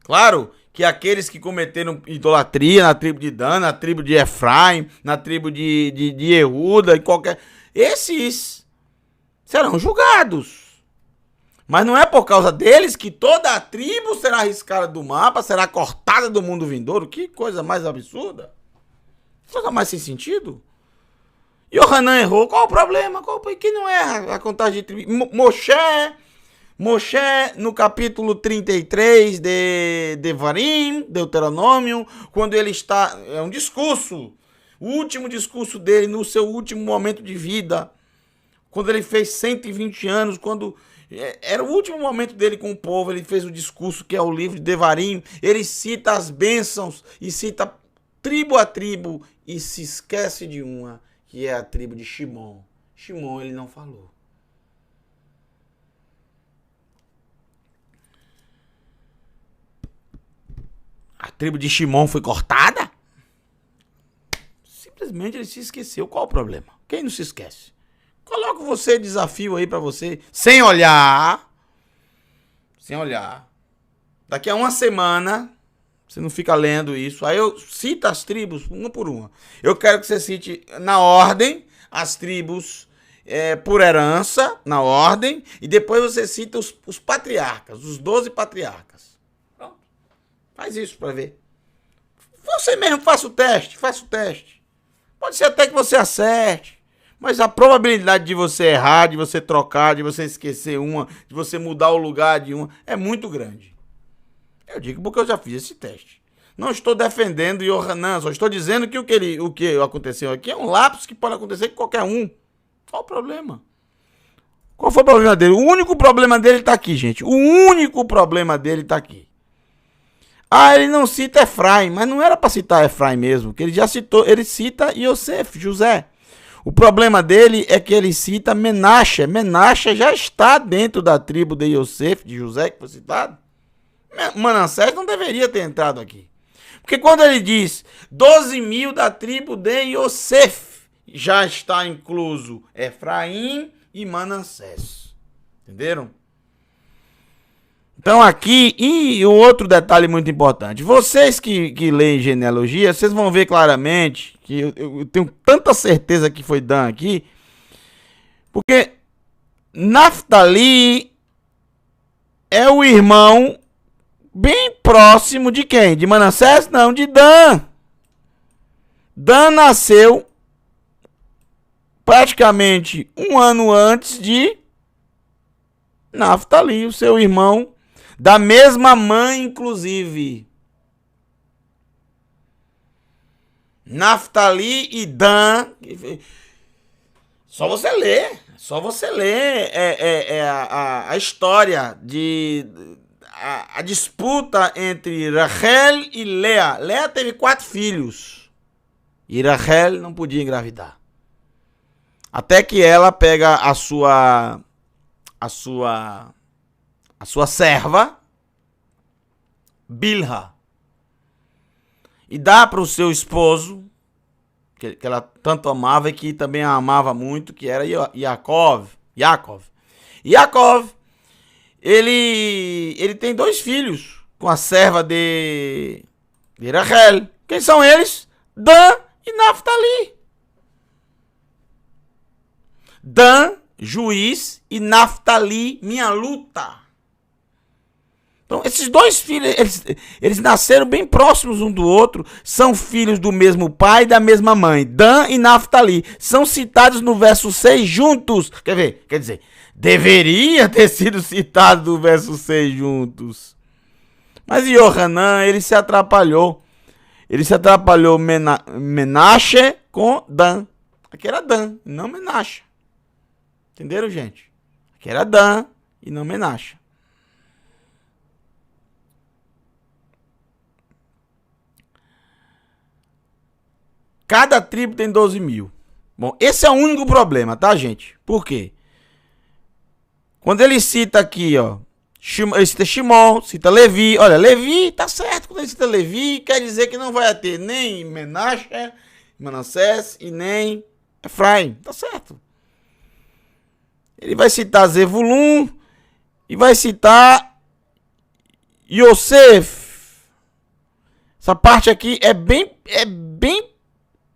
Claro que aqueles que cometeram idolatria na tribo de Dan, na tribo de Efraim, na tribo de Yehuda, e esses serão julgados. Mas não é por causa deles que toda a tribo será arriscada do mapa, será cortada do mundo vindouro. Que coisa mais absurda. Coisa mais sem sentido. Yohanan errou. Qual o problema? Que não erra a contagem de tribo? Moshe, no capítulo 33 de Devarim, Deuteronômio, quando ele está... É um discurso. O último discurso dele, no seu último momento de vida. Quando ele fez 120 anos, quando... Era o último momento dele com o povo, ele fez o discurso que é o livro de Devarim. Ele cita as bênçãos e cita tribo a tribo e se esquece de uma, que é a tribo de Shimon. Shimon ele não falou. A tribo de Shimon foi cortada? Simplesmente ele se esqueceu. Qual o problema? Quem não se esquece? Coloco você, desafio aí pra você, sem olhar. Daqui a uma semana, você não fica lendo isso. Aí eu cito as tribos, uma por uma. Eu quero que você cite na ordem as tribos por herança, na ordem. E depois você cita os patriarcas, os 12 patriarcas. Pronto. Faz isso pra ver. Você mesmo faça o teste. Pode ser até que você acerte. Mas a probabilidade de você errar, de você trocar, de você esquecer uma, de você mudar o lugar de uma, é muito grande. Eu digo porque eu já fiz esse teste. Não estou defendendo Yohanan, só estou dizendo que o que aconteceu aqui é um lapso que pode acontecer com qualquer um. Qual o problema? Qual foi o problema dele? O único problema dele está aqui, gente. O único problema dele está aqui. Ah, ele não cita Efraim, mas não era para citar Efraim mesmo, que ele já citou, ele cita Yosef, José. O problema dele é que ele cita Menaxe. Menaxe já está dentro da tribo de Yosef, de José, que foi citado. Manassés não deveria ter entrado aqui. Porque quando ele diz 12.000 da tribo de Yosef, já está incluso Efraim e Manassés. Entenderam? Então aqui, e o outro detalhe muito importante. Vocês que leem genealogia, vocês vão ver claramente, que eu tenho tanta certeza que foi Dan aqui, porque Naftali é o irmão bem próximo de quem? De Manassés? Não, de Dan. Dan nasceu praticamente um ano antes de Naftali, o seu irmão, da mesma mãe, inclusive. Naftali e Dan. Só você ler. A história de a disputa entre Rachel e Lea. Lea teve 4 filhos. E Rachel não podia engravidar. Até que ela pega a sua serva, Bilha, e dá para o seu esposo, que ela tanto amava e que também a amava muito, que era Yaakov. Ele tem 2 filhos com a serva de Rachel. Quem são eles? Dan e Naftali. Dan, juiz, e Naftali, minha luta. Então, esses 2 filhos, eles nasceram bem próximos um do outro, são filhos do mesmo pai e da mesma mãe. Dan e Naftali são citados no verso 6 juntos. Quer dizer, deveria ter sido citado no verso 6 juntos. Mas Yohanan, ele se atrapalhou. Ele se atrapalhou Menaxe com Dan. Aqui era Dan, não Menaxe. Entenderam, gente? Aqui era Dan e não Menaxe. Cada tribo tem 12.000. Bom, esse é o único problema, tá, gente? Por quê? Quando ele cita aqui, ó, ele cita Shimon, cita Levi. Olha, Levi, tá certo. Quando ele cita Levi, quer dizer que não vai ter nem Menaxe, Manassés e nem Efraim. Tá certo. Ele vai citar Zevulun e vai citar Yosef. Essa parte aqui é bem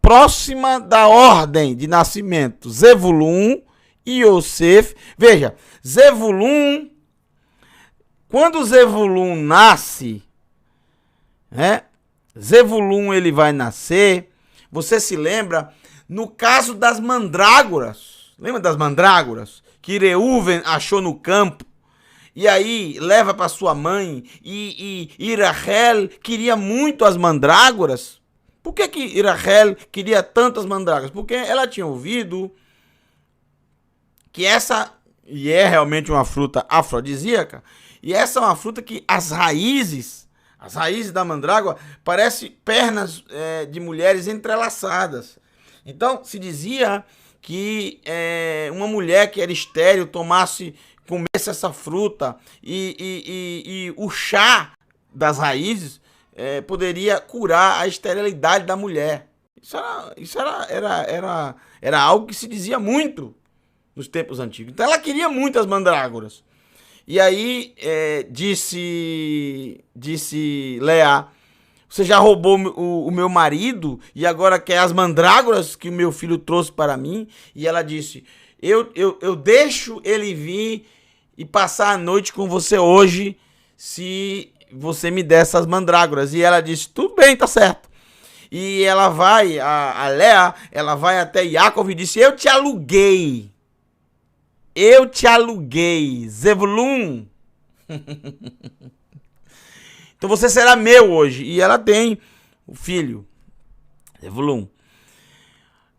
próxima da ordem de nascimento. Zevulun e Yosef. Veja, Zevulun, quando Zevulun nasce, né? Zevulun ele vai nascer. Você se lembra no caso das mandrágoras? Lembra das mandrágoras? Que Reuven achou no campo, e aí leva para sua mãe, e Rachel queria muito as mandrágoras. Por que Rachel queria tantas mandrágoras? Porque ela tinha ouvido que essa, e é realmente uma fruta afrodisíaca, e essa é uma fruta que as raízes da mandrágora parecem pernas de mulheres entrelaçadas. Então se dizia que uma mulher que era estéril comesse essa fruta e o chá das raízes poderia curar a esterilidade da mulher. Isso era algo que se dizia muito nos tempos antigos. Então ela queria muito as mandrágoras. E aí disse Lea: você já roubou o meu marido e agora quer as mandrágoras que o meu filho trouxe para mim? E ela disse: eu deixo ele vir e passar a noite com você hoje, se você me der essas mandrágoras. E ela disse: tudo bem, tá certo. E ela vai, a Lea, ela vai até Yaakov e disse: eu te aluguei. Eu te aluguei. Zevulun. Então você será meu hoje. E ela tem o filho, Zevulun.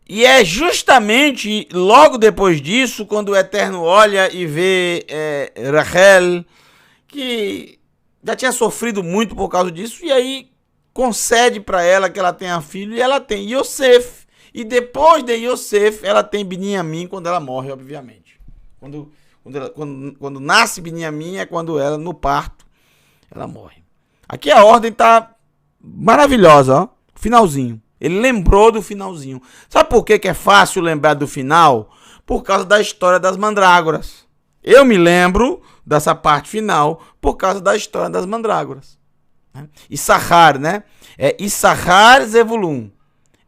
E é justamente logo depois disso, quando o Eterno olha e vê Rachel, que já tinha sofrido muito por causa disso, e aí concede para ela que ela tenha filho, e ela tem Yosef. E depois de Yosef, ela tem Binyamin quando ela morre, obviamente. Quando nasce Binyamin é quando ela, no parto, ela morre. Aqui a ordem tá maravilhosa, ó. Finalzinho. Ele lembrou do finalzinho. Sabe por que é fácil lembrar do final? Por causa da história das mandrágoras. Eu me lembro dessa parte final por causa da história das mandrágoras. Issachar, né? É Issachar Zevulun.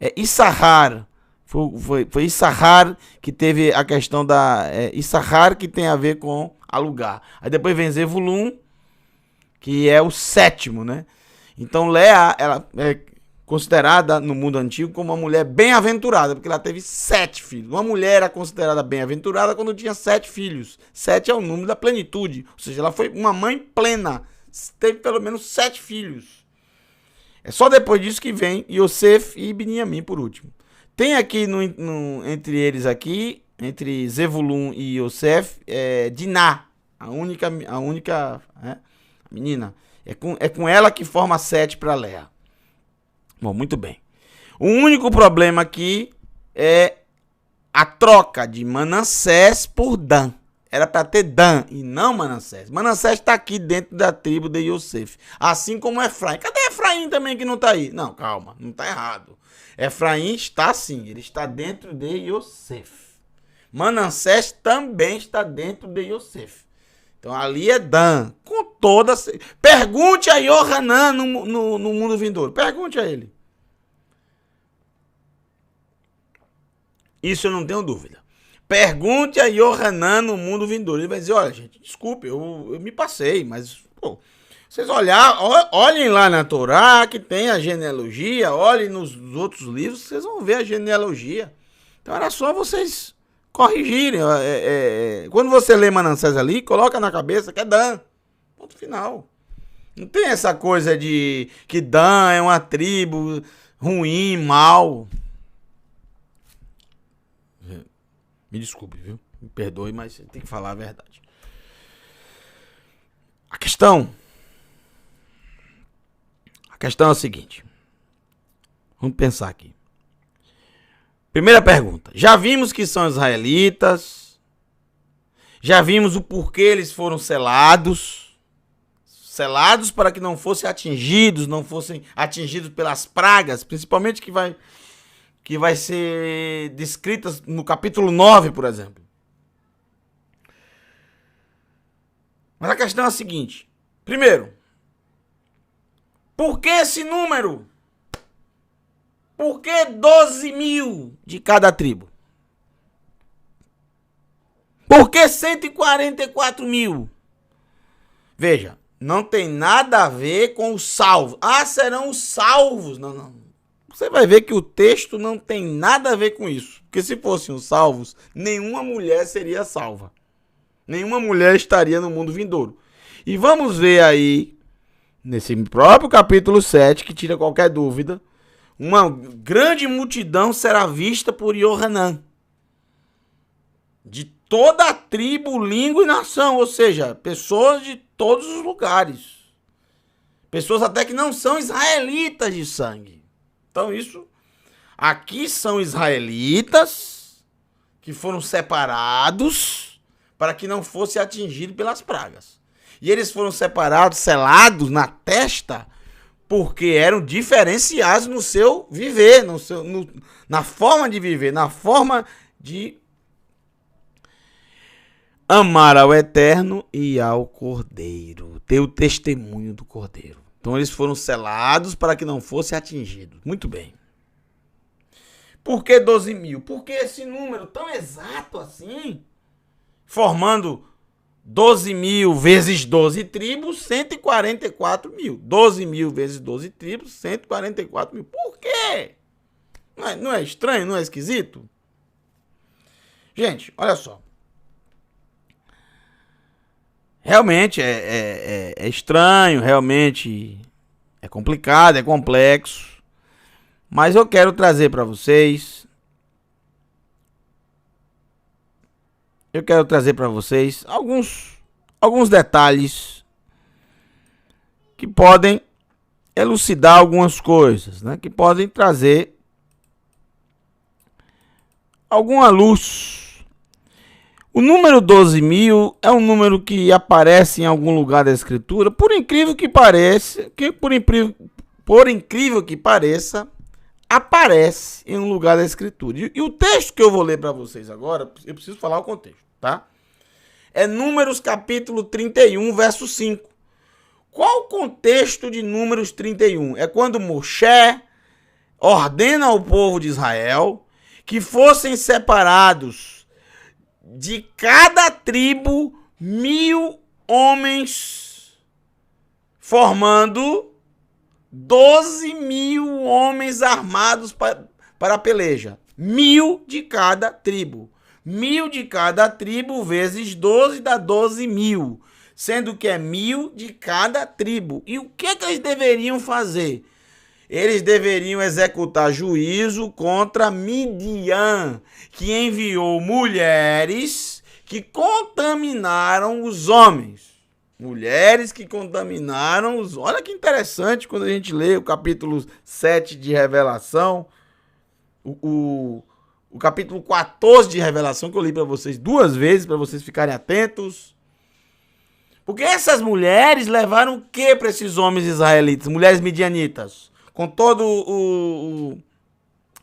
É Issachar. Foi Issachar que teve a questão da... Issachar que tem a ver com alugar. Aí depois vem Zevulun, que é o sétimo, né? Então Lea, ela é considerada no mundo antigo como uma mulher bem-aventurada, porque ela teve 7 filhos. Uma mulher era considerada bem-aventurada quando tinha 7 filhos. 7 é o número da plenitude, ou seja, ela foi uma mãe plena, teve pelo menos 7 filhos. É só depois disso que vem Yosef e Binyamin por último. Tem aqui entre eles aqui, entre Zevulun e Yosef, Diná, a única menina. É com ela que forma 7 para Lea. Bom, muito bem. O único problema aqui é a troca de Manassés por Dan. Era para ter Dan e não Manassés. Manassés está aqui dentro da tribo de Yosef. Assim como Efraim. Cadê Efraim também que não está aí? Não, calma, não está errado. Efraim está sim, ele está dentro de Yosef. Manassés também está dentro de Yosef. Então ali é Dan, com toda... Pergunte a Yohanan no mundo vindouro. Pergunte a ele. Isso eu não tenho dúvida. Pergunte a Yohanan no mundo vindouro. Ele vai dizer, olha gente, desculpe, eu me passei, mas... Pô, vocês olhem lá na Torá, que tem a genealogia, olhem nos outros livros, vocês vão ver a genealogia. Então era só vocês... corrigirem. Quando você lê Manassés ali, coloca na cabeça que é Dan. Ponto final. Não tem essa coisa de que Dan é uma tribo ruim, mal. Me desculpe, viu? Me perdoe, mas tem que falar a verdade. A questão é a seguinte. Vamos pensar aqui. Primeira pergunta. Já vimos que são israelitas. Já vimos o porquê eles foram selados. Selados para que não fossem atingidos pelas pragas, principalmente que vai ser descritas no capítulo 9, por exemplo. Mas a questão é a seguinte. Primeiro, por que esse número? Por que 12.000 de cada tribo? Por que 144.000? Veja, não tem nada a ver com os salvos. Ah, serão os salvos. Não. Você vai ver que o texto não tem nada a ver com isso. Porque se fossem os salvos, nenhuma mulher seria salva. Nenhuma mulher estaria no mundo vindouro. E vamos ver aí, nesse próprio capítulo 7, que tira qualquer dúvida, uma grande multidão será vista por Yohanan. De toda a tribo, língua e nação. Ou seja, pessoas de todos os lugares. Pessoas até que não são israelitas de sangue. Então isso... Aqui são israelitas que foram separados para que não fosse atingido pelas pragas. E eles foram separados, selados na testa, porque eram diferenciados no seu viver, na forma de viver, na forma de amar ao Eterno e ao Cordeiro, ter o testemunho do Cordeiro. Então eles foram selados para que não fosse atingido. Muito bem. Por que 12.000? Por que esse número tão exato assim? Formando 12 mil vezes 12 tribos, 144 mil. 12 mil vezes 12 tribos, 144 mil. Por quê? Não é estranho? Não é esquisito? Gente, olha só. Realmente é estranho, realmente é complicado, é complexo. Mas eu quero trazer para vocês. Alguns detalhes que podem elucidar algumas coisas, né? Que podem trazer alguma luz. O número 12 mil é um número que aparece em algum lugar da Escritura, por incrível que pareça, aparece em um lugar da Escritura. E o texto que eu vou ler para vocês agora, eu preciso falar o contexto, tá? É Números capítulo 31, verso 5. Qual o contexto de Números 31? É quando Moshe ordena ao povo de Israel que fossem separados de cada tribo 1.000 homens, formando 12 mil homens armados para a peleja. 1.000 de cada tribo. 1.000 de cada tribo vezes 12 dá 12 mil. Sendo que é 1.000 de cada tribo. E o que eles deveriam fazer? Eles deveriam executar juízo contra Midian, que enviou mulheres que contaminaram os homens. Mulheres que contaminaram os... Olha que interessante quando a gente lê o capítulo 7 de Revelação, o capítulo 14 de Revelação, que eu li para vocês 2 vezes, para vocês ficarem atentos. Porque essas mulheres levaram o que para esses homens israelitas, mulheres midianitas? Com todo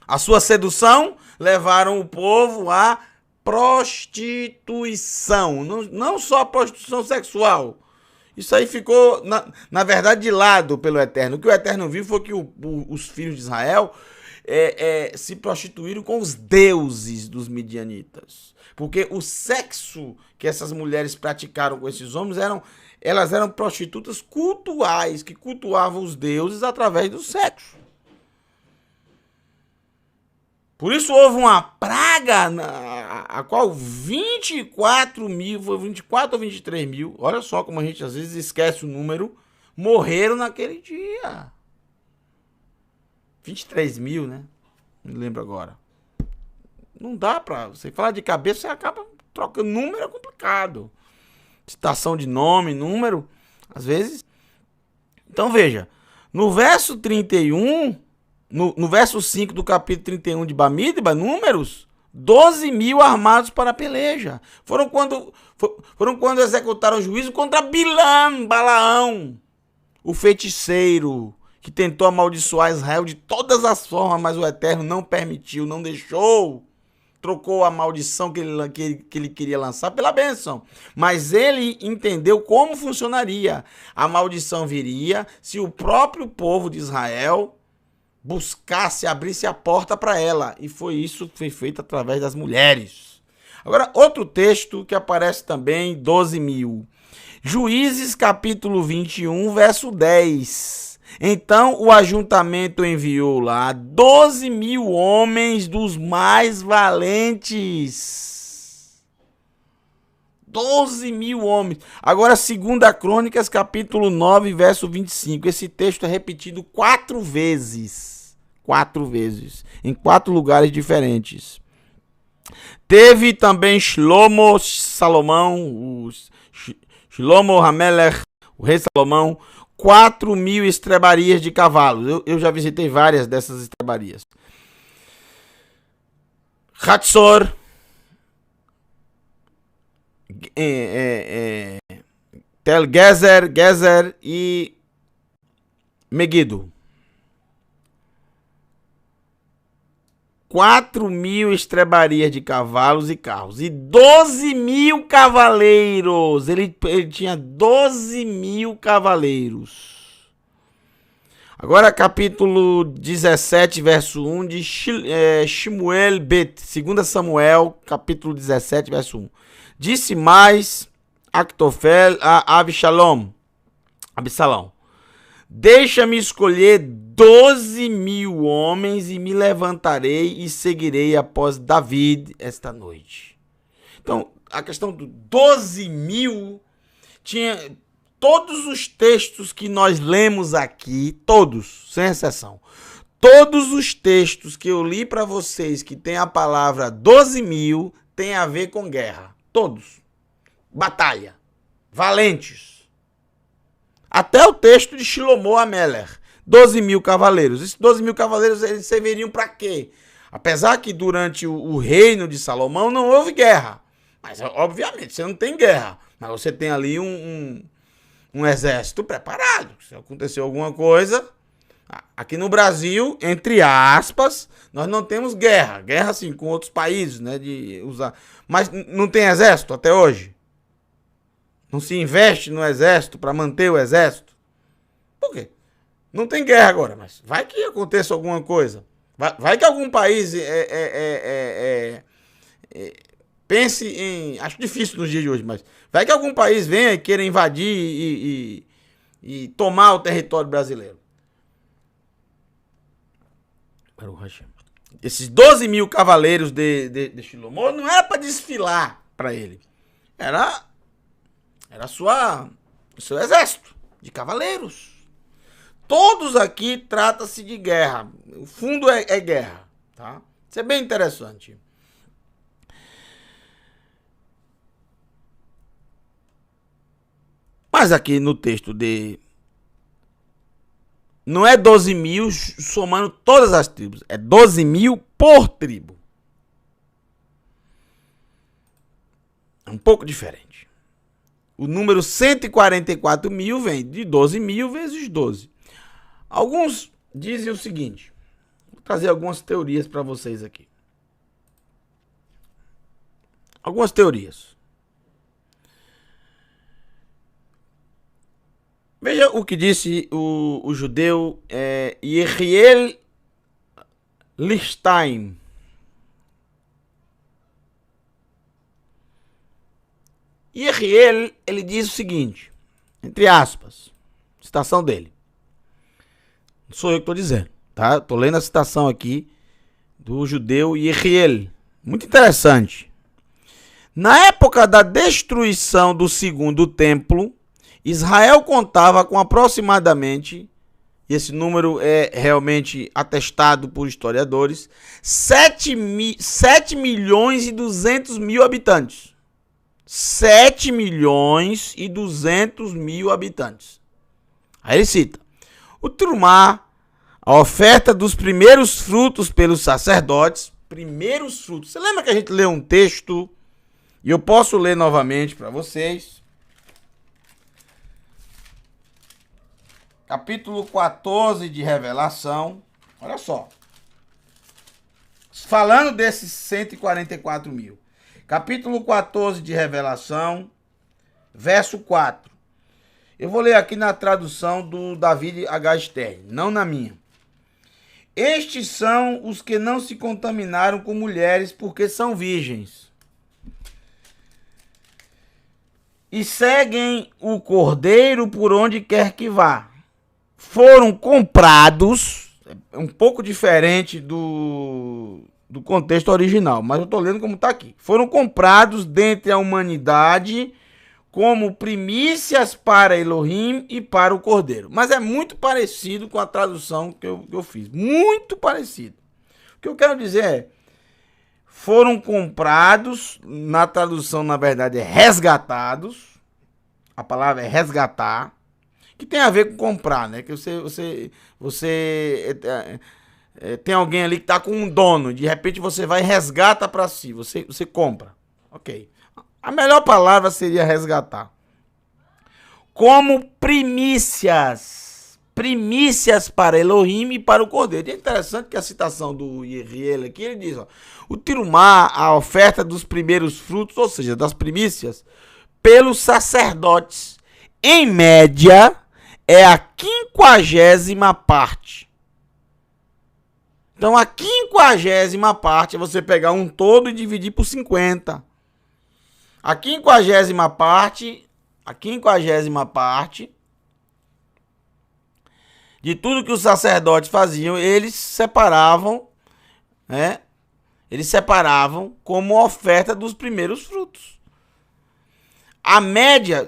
a sua sedução, levaram o povo à prostituição. Não só a prostituição sexual. Isso aí ficou, na verdade, de lado pelo Eterno. O que o Eterno viu foi que os filhos de Israel se prostituíram com os deuses dos midianitas. Porque o sexo que essas mulheres praticaram com esses homens elas eram prostitutas cultuais, que cultuavam os deuses através do sexo. Por isso houve uma praga a qual 24 mil, foi 24 ou 23 mil, olha só como a gente às vezes esquece o número, morreram naquele dia. 23 mil, né? Não me lembro agora. Não dá pra você falar de cabeça, você acaba trocando. Número é complicado. Citação de nome, número, às vezes. Então veja, no verso 31, no verso 5 do capítulo 31 de Bamidba, Números, 12 mil armados para a peleja. Foram quando executaram o juízo contra Balaão, o feiticeiro, que tentou amaldiçoar Israel de todas as formas, mas o Eterno não permitiu, não deixou. Trocou a maldição que ele queria lançar pela bênção. Mas ele entendeu como funcionaria. A maldição viria se o próprio povo de Israel buscasse, abrisse a porta para ela. E foi isso que foi feito através das mulheres. Agora, outro texto que aparece também, 12 mil. Juízes capítulo 21, verso 10. Então o ajuntamento enviou lá 12 mil homens dos mais valentes. 12 mil homens. Agora, 2 Crônicas, capítulo 9, verso 25. Esse texto é repetido 4 vezes. 4 vezes. Em 4 lugares diferentes. Teve também Shlomo Hamelech, o rei Salomão, 4 mil estrebarias de cavalos. Eu já visitei várias dessas estrebarias. Hatzor, Tel Gezer e Megiddo. 4 mil estrebarias de cavalos e carros. E 12 mil cavaleiros. Ele tinha 12 mil cavaleiros. Agora capítulo 17, verso 1 de Shemuel Bet. 2 Samuel, capítulo 17, verso 1. Disse mais Actofel a Absalão. Deixa-me escolher 12.000 homens e me levantarei e seguirei após David esta noite. Então, a questão do 12.000 tinha todos os textos que nós lemos aqui, todos, sem exceção. Todos os textos que eu li para vocês que tem a palavra 12.000 tem a ver com guerra. Todos. Batalha. Valentes. Até o texto de Shlomo Ameler. 12.000 cavaleiros. Esses 12.000 cavaleiros eles serviriam para quê? Apesar que durante o reino de Salomão não houve guerra. Mas, obviamente, você não tem guerra. Mas você tem ali um exército preparado. Se aconteceu alguma coisa... Aqui no Brasil, entre aspas, nós não temos guerra. Guerra, assim, com outros países, né? De usar. Mas não tem exército até hoje. Não se investe no exército para manter o exército. Por quê? Não tem guerra agora, mas vai que aconteça alguma coisa. Vai que algum país pense em... Acho difícil nos dias de hoje, mas vai que algum país venha e queira invadir e tomar o território brasileiro. Esses 12.000 cavaleiros de Shlomo não era para desfilar para ele. Era o seu exército de cavaleiros. Todos aqui trata-se de guerra. O fundo é guerra. Tá? Isso é bem interessante. Mas aqui no texto de... Não é 12.000 somando todas as tribos. É 12.000 por tribo. É um pouco diferente. O número 144.000 vem de 12.000 vezes 12. Alguns dizem o seguinte. Vou trazer algumas teorias para vocês aqui. Algumas teorias. Veja o que disse o judeu Yehiel Lichtenstein. Yehiel, ele diz o seguinte, entre aspas, citação dele. Não sou eu que estou dizendo, tá? Estou lendo a citação aqui do judeu Yehiel. Muito interessante. Na época da destruição do segundo templo, Israel contava com aproximadamente, e esse número é realmente atestado por historiadores, 7.200.000 habitantes. 7.200.000 habitantes. Aí ele cita, o Trumá, a oferta dos primeiros frutos pelos sacerdotes, primeiros frutos. Você lembra que a gente leu um texto, e eu posso ler novamente para vocês, capítulo 14 de Revelação, olha só, falando desses 144.000, capítulo 14 de Revelação, verso 4, eu vou ler aqui na tradução do David H. Stern, não na minha. Estes são os que não se contaminaram com mulheres porque são virgens e seguem o Cordeiro por onde quer que vá. Foram comprados, um pouco diferente do contexto original, mas eu estou lendo como está aqui. Foram comprados dentre a humanidade como primícias para Elohim e para o Cordeiro. Mas é muito parecido com a tradução que eu fiz. Muito parecido. O que eu quero dizer é, foram comprados, na tradução na verdade é resgatados, a palavra é resgatar, que tem a ver com comprar, né? Que você tem alguém ali que está com um dono, de repente você vai e resgata para si, você compra. Ok. A melhor palavra seria resgatar. Como primícias para Elohim e para o Cordeiro. E é interessante que a citação do Yehiel aqui, ele diz, ó, o Tirumá, a oferta dos primeiros frutos, ou seja, das primícias, pelos sacerdotes, em média, é a 50ª parte. Então, a 50ª parte é você pegar um todo e dividir por 50. A 50ª parte a 50ª parte de tudo que os sacerdotes faziam, eles separavam, né? Eles separavam como oferta dos primeiros frutos. A média,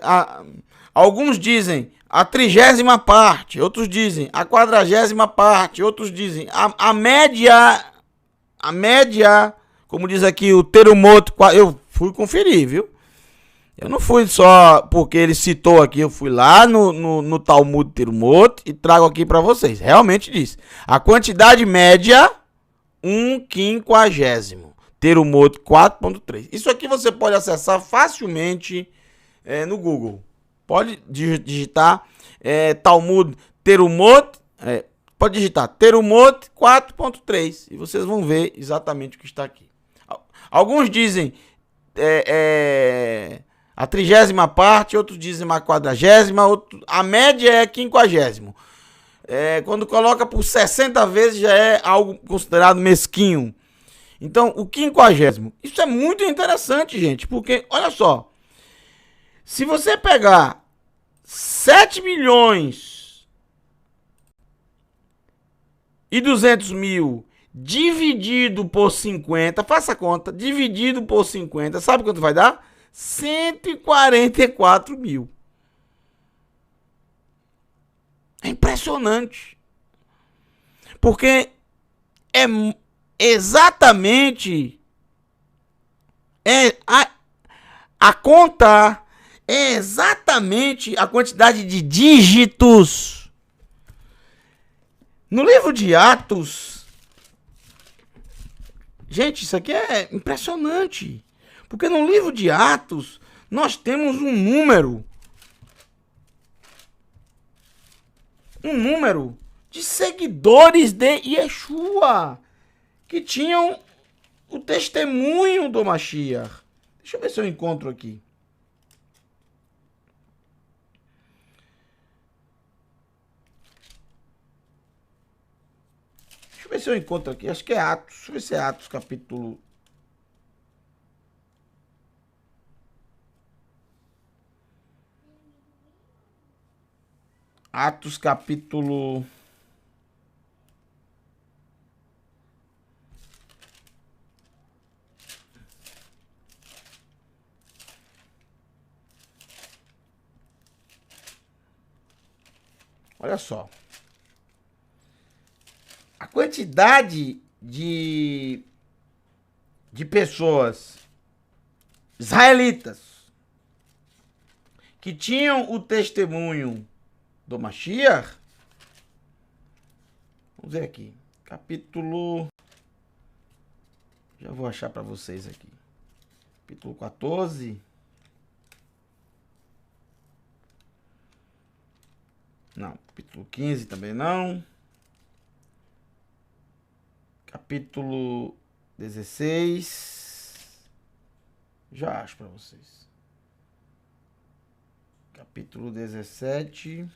alguns dizem a 30ª parte, outros dizem a 40ª parte, outros dizem a média, como diz aqui o Terumoto, eu fui conferir, viu? Eu não fui só porque ele citou aqui, eu fui lá no Talmud Terumoto e trago aqui para vocês. Realmente diz. A quantidade média, 1/50. Terumoto 4.3. Isso aqui você pode acessar facilmente no Google. Pode digitar Talmud Terumoto, pode digitar Terumoto 4.3 e vocês vão ver exatamente o que está aqui. Alguns dizem a 30ª parte, outros dizem a 40ª, a média é 50º. Quando coloca por 60 vezes já é algo considerado mesquinho. Então, o 50º, isso é muito interessante, gente, porque, olha só, se você pegar 7 milhões e 200 mil dividido por 50, faça a conta, dividido por 50, sabe quanto vai dar? 144 mil. É impressionante. Porque é exatamente a conta é exatamente a quantidade de dígitos. No livro de Atos, gente, isso aqui é impressionante. Porque no livro de Atos, nós temos um número de seguidores de Yeshua, que tinham o testemunho do Mashiach. Deixa eu ver se eu encontro aqui. Deixa eu ver se eu encontro aqui. Acho que é Atos. Deixa eu ver se é Atos, capítulo... Atos, capítulo... Olha só. A quantidade de pessoas israelitas que tinham o testemunho do Mashiach. Vamos ver aqui. Capítulo... Já vou achar para vocês aqui. Capítulo 14. Não. Capítulo 15 também não. Capítulo 16. Já acho para vocês. Capítulo 17.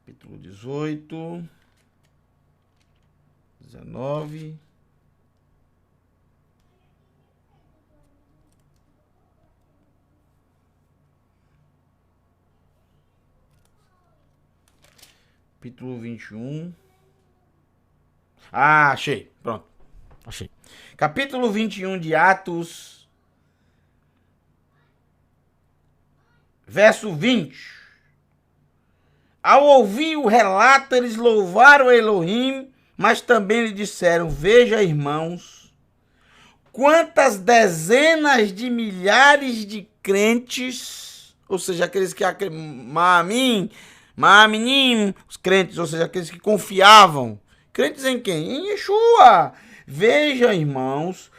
Capítulo 18. 19. Capítulo 21. Ah, achei. Pronto. Achei. Capítulo 21 de Atos. Verso 20. Ao ouvir o relato, eles louvaram Elohim, mas também lhe disseram: veja, irmãos, quantas dezenas de milhares de crentes, ou seja, aqueles que Maaminim, os crentes, ou seja, aqueles que confiavam. Crentes em quem? Em Yeshua. Veja, irmãos,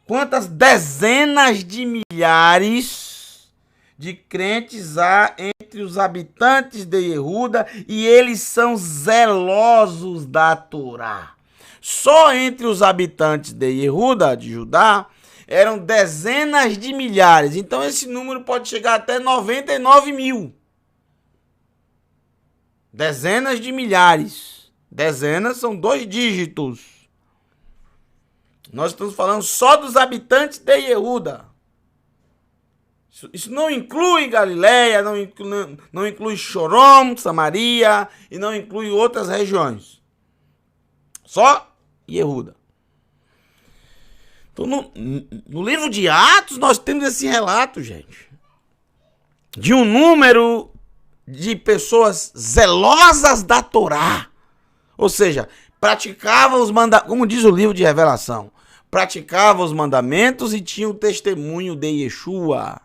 quantas dezenas de milhares de crentes há entre os habitantes de Yehuda, e eles são zelosos da Torá. Só entre os habitantes de Yehuda, de Judá, eram dezenas de milhares. Então esse número pode chegar até 99 mil. Dezenas de milhares. Dezenas são 2 dígitos. Nós estamos falando só dos habitantes de Yehuda. Isso não inclui Galileia, não inclui Chorom, Samaria e não inclui outras regiões. Só Yehuda. Então, no livro de Atos, nós temos esse relato, gente, de um número de pessoas zelosas da Torá. Ou seja, praticavam os mandamentos, como diz o livro de Revelação, praticavam os mandamentos e tinham o testemunho de Yeshua.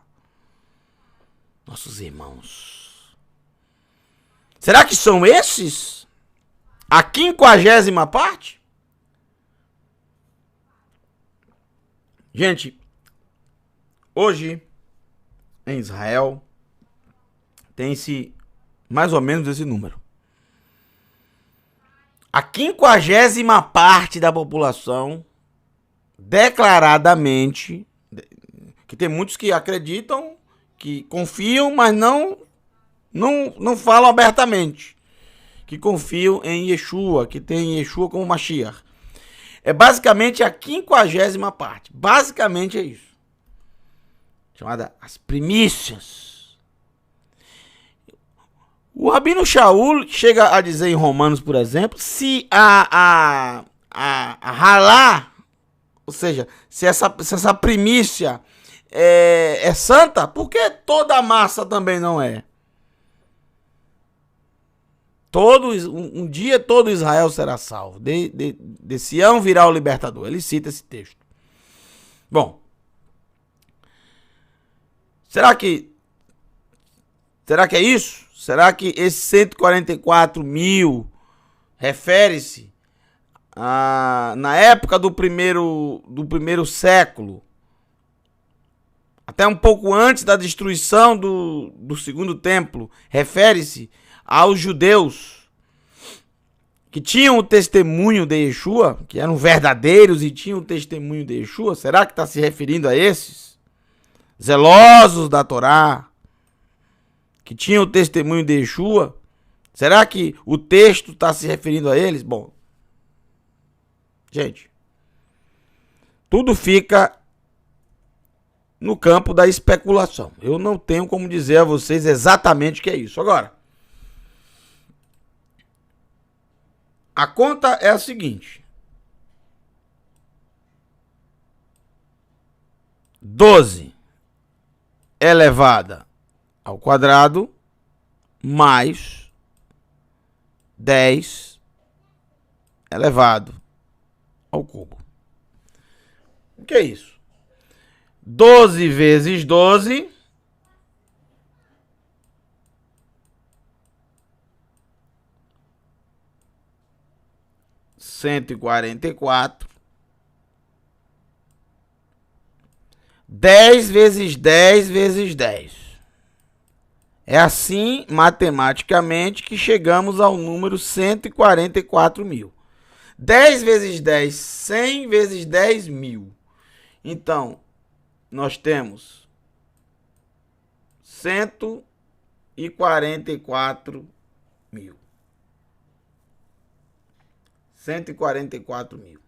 Nossos irmãos. Será que são esses a 50ª parte? Gente, hoje em Israel tem-se mais ou menos esse número. A 50ª parte da população declaradamente, que tem muitos que acreditam, que confiam, mas não falam abertamente, que confiam em Yeshua, que tem Yeshua como Mashiach. É basicamente a 50ª parte. Basicamente é isso. Chamada as primícias. O Rabino Shaul chega a dizer em Romanos, por exemplo, se a halá, ou seja, se essa primícia é santa, por que toda a massa também não é? Um dia todo Israel será salvo. De Sião virá o libertador. Ele cita esse texto. Bom, será que é isso? Será que esses 144 mil refere-se na época do primeiro século, até um pouco antes da destruição do segundo templo, refere-se aos judeus que tinham o testemunho de Yeshua, que eram verdadeiros e tinham o testemunho de Yeshua? Será que está se referindo a esses? Zelosos da Torá, que tinham o testemunho de Yeshua? Será que o texto está se referindo a eles? Bom, gente, tudo fica no campo da especulação. Eu não tenho como dizer a vocês exatamente o que é isso. Agora, a conta é a seguinte: 12 elevada ao quadrado mais 10 elevado ao cubo. O que é isso? 12 vezes 12 144. 10 vezes 10 vezes 10. É assim, matematicamente, que chegamos ao número 144 mil. 10 vezes 10, 100 vezes 10 mil. Então, nós temos 144 mil. 144 mil.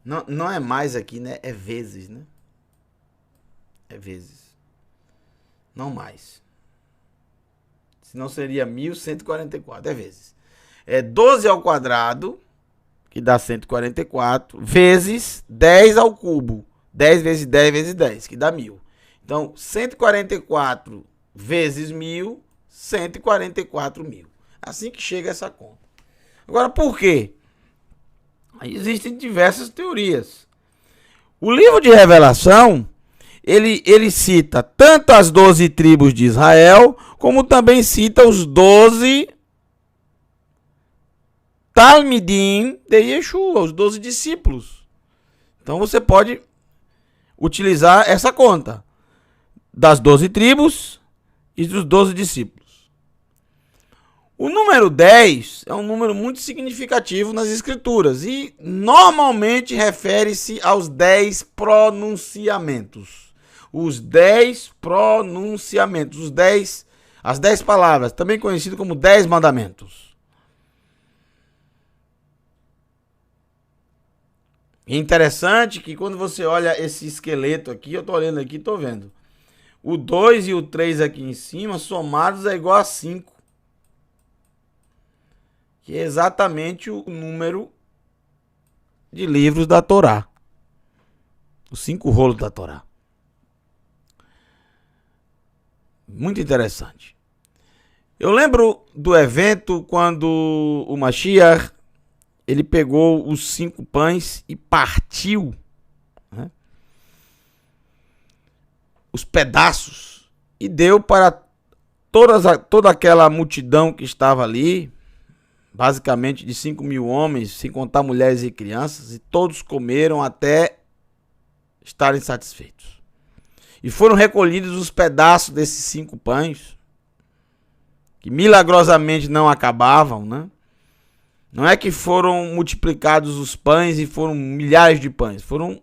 Não é mais aqui, né? É vezes, né? É vezes. Não mais. Senão seria 1144. É vezes. É 12 ao quadrado, que dá 144, vezes 10 ao cubo. 10 vezes 10 vezes 10, que dá 1000. Então, 144 vezes 1000, 144 mil. Assim que chega essa conta. Agora, por quê? Existem diversas teorias. O livro de Revelação, ele cita tanto as 12 tribos de Israel, como também cita os 12 Talmidim de Yeshua, os 12 discípulos. Então você pode utilizar essa conta das 12 tribos e dos 12 discípulos. O número 10 é um número muito significativo nas escrituras e normalmente refere-se aos 10 pronunciamentos. Os 10 pronunciamentos, as 10 palavras, também conhecido como 10 mandamentos. É interessante que quando você olha esse esqueleto aqui, eu tô olhando aqui, tô vendo. O 2 e o 3 aqui em cima, somados é igual a 5. Que é exatamente o número de livros da Torá. Os 5 rolos da Torá. Muito interessante. Eu lembro do evento quando o Mashiach, ele pegou os 5 pães e partiu, né, os pedaços e deu para toda aquela multidão que estava ali, basicamente de 5.000 homens, sem contar mulheres e crianças, e todos comeram até estarem satisfeitos. E foram recolhidos os pedaços desses 5 pães, que milagrosamente não acabavam, né? Não é que foram multiplicados os pães e foram milhares de pães. Foram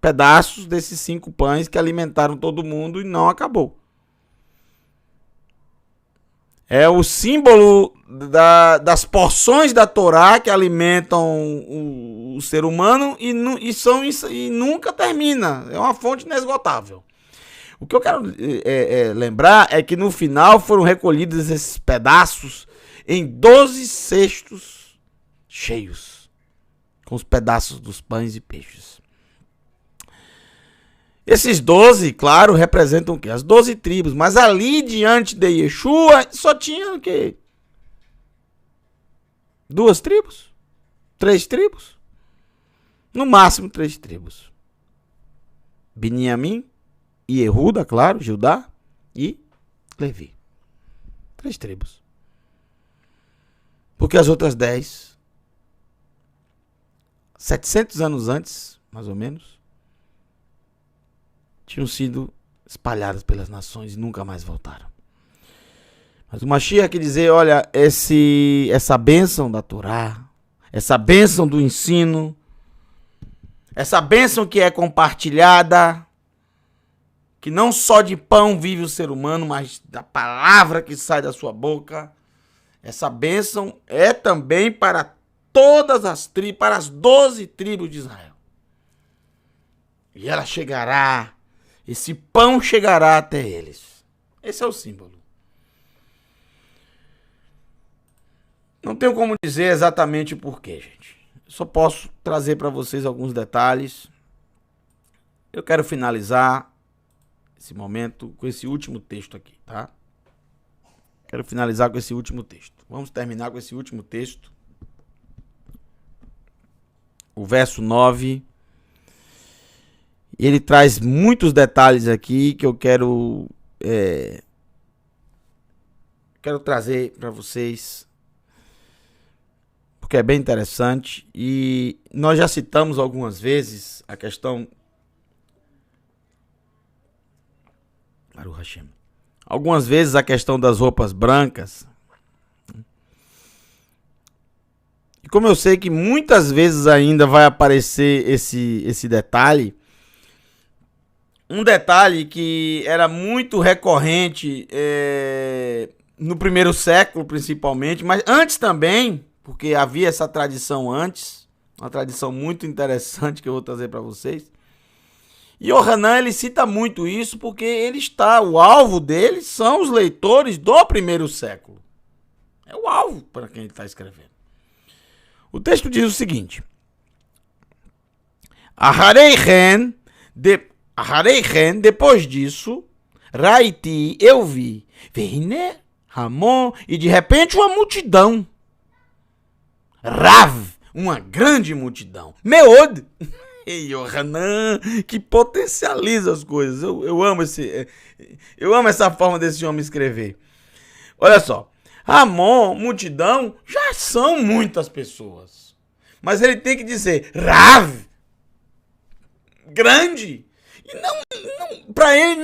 pedaços desses 5 pães que alimentaram todo mundo e não acabou. É o símbolo das porções da Torá que alimentam o ser humano e nunca termina. É uma fonte inesgotável. O que eu quero lembrar é que no final foram recolhidos esses pedaços em 12 cestos cheios, com os pedaços dos pães e peixes. Esses 12, claro, representam o quê? As 12 tribos, mas ali diante de Yeshua só tinha o quê? 2 tribos? 3 tribos? No máximo 3 tribos. Beniamim, e Yehuda, claro, Judá e Levi. 3 tribos. Porque as outras 10, 700 anos antes, mais ou menos, tinham sido espalhadas pelas nações e nunca mais voltaram. Mas o Mashiach quer dizer, olha, essa bênção da Torá, essa bênção do ensino, essa bênção que é compartilhada, que não só de pão vive o ser humano, mas da palavra que sai da sua boca. Essa bênção é também para todas as tribos, para as 12 tribos de Israel. E ela chegará, esse pão chegará até eles. Esse é o símbolo. Não tenho como dizer exatamente o porquê, gente. Só posso trazer para vocês alguns detalhes. Eu quero finalizar esse momento com esse último texto aqui, tá? Quero finalizar com esse último texto. Vamos terminar com esse último texto. O verso 9. Ele traz muitos detalhes aqui que eu quero trazer para vocês, porque é bem interessante. E nós já citamos algumas vezes a questão algumas vezes a questão das roupas brancas. E como eu sei que muitas vezes ainda vai aparecer esse detalhe, um detalhe que era muito recorrente no primeiro século principalmente, mas antes também, porque havia essa tradição antes, uma tradição muito interessante que eu vou trazer para vocês. E Yohanan, ele cita muito isso porque o alvo dele são os leitores do primeiro século. É o alvo para quem ele está escrevendo. O texto diz o seguinte: Ahareichen, depois disso, Raiti, eu vi, Vehine, Ramon, e de repente uma multidão. Rav, uma grande multidão. Meod. E Yohanan, que potencializa as coisas. Eu amo essa forma desse homem escrever. Olha só. Ramon, multidão, já são muitas pessoas. Mas ele tem que dizer Rav, grande. E para ele,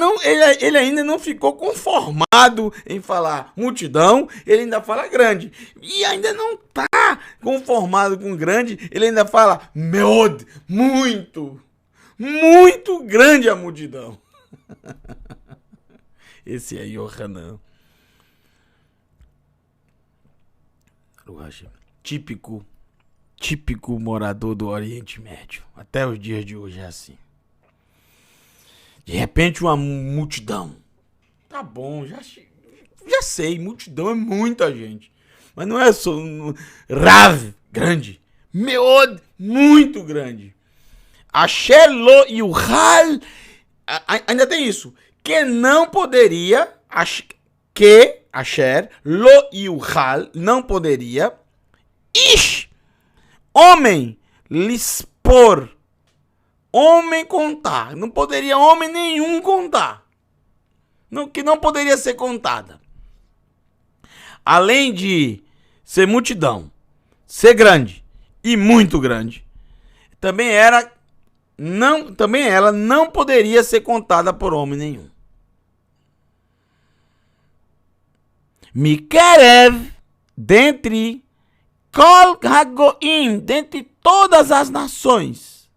ele ainda não ficou conformado em falar multidão, ele ainda fala grande. E ainda não está conformado com grande, ele ainda fala meod, muito grande a multidão. Esse é Yohanan. típico morador do Oriente Médio. Até os dias de hoje é assim. De repente uma multidão. Tá bom, já sei, multidão é muita gente. Mas não é só Rav, grande. Meod, muito grande. Asher lo yuhal, ainda tem isso. Que não poderia, que Asher lo yuhal, não poderia, ish, homem, lispor, homem contar. Não poderia homem nenhum contar. Não, que não poderia ser contada. Além de ser multidão, ser grande e muito grande, também ela não poderia ser contada por homem nenhum. Mikerev, dentre Kol Hagoim, dentre todas as nações,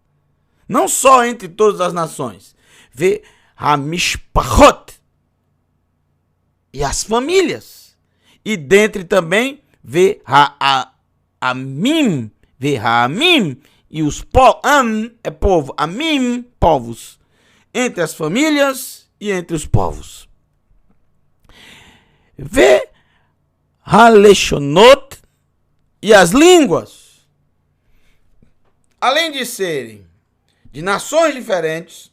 não só entre todas as nações, vê Hamishpachot, e as famílias, e dentre também vê Amim, vê Amim, e os povos, é povo, Amim, povos, entre as famílias e entre os povos. Vê Haleshonot, e as línguas, além de serem de nações diferentes,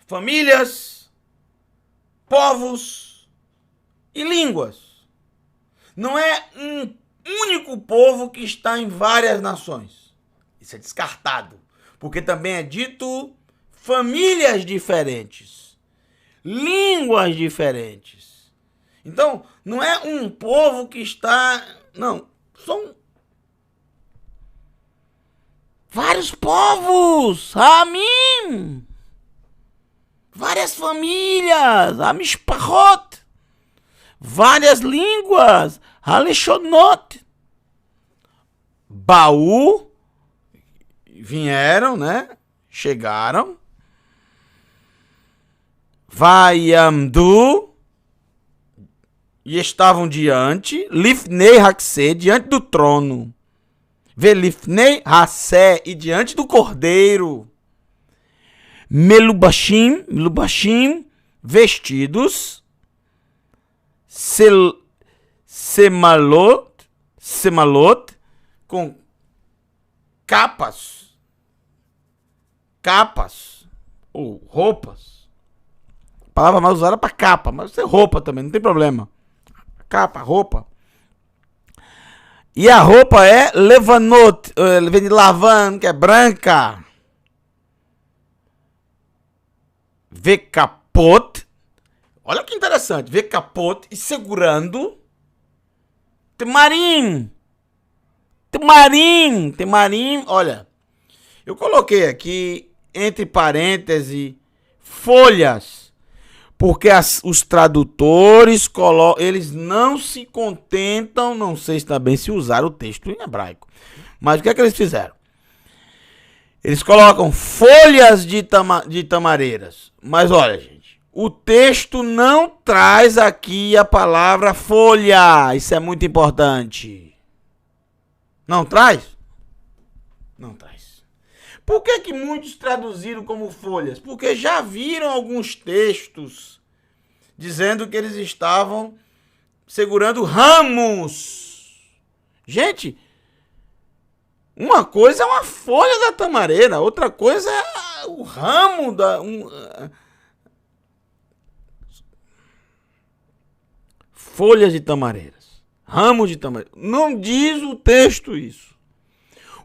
famílias, povos e línguas. Não é um único povo que está em várias nações. Isso é descartado, porque também é dito famílias diferentes, línguas diferentes. Então, não é um povo que está... Não, são vários povos, Amim, várias famílias, Amishpachot, várias línguas, Haleshonot, Baú, vieram, né? Chegaram. Vayamdu, e estavam diante, Lifnei Hakseh, diante do trono. Velifnei Hassé, e diante do cordeiro. Melubashim, vestidos. Semalot, com capas, ou roupas. A palavra mais usada para capa, mas você roupa também, não tem problema. Capa, roupa. E a roupa é levanot, vem de lavan, que é branca. Vê capot. Olha que interessante, vê capot e segurando temarim, olha, eu coloquei aqui entre parênteses folhas, porque os tradutores eles não se contentam, não sei também se usaram o texto em hebraico, mas o que é que eles fizeram? Eles colocam folhas de tamareiras, mas olha, gente, o texto não traz aqui a palavra folha, isso é muito importante. Não traz? Não traz. Por que muitos traduziram como folhas? Porque já viram alguns textos dizendo que eles estavam segurando ramos. Gente, uma coisa é uma folha da tamareira, outra coisa é o ramo da... folhas de tamareiras, ramos de tamareira. Não diz o texto isso.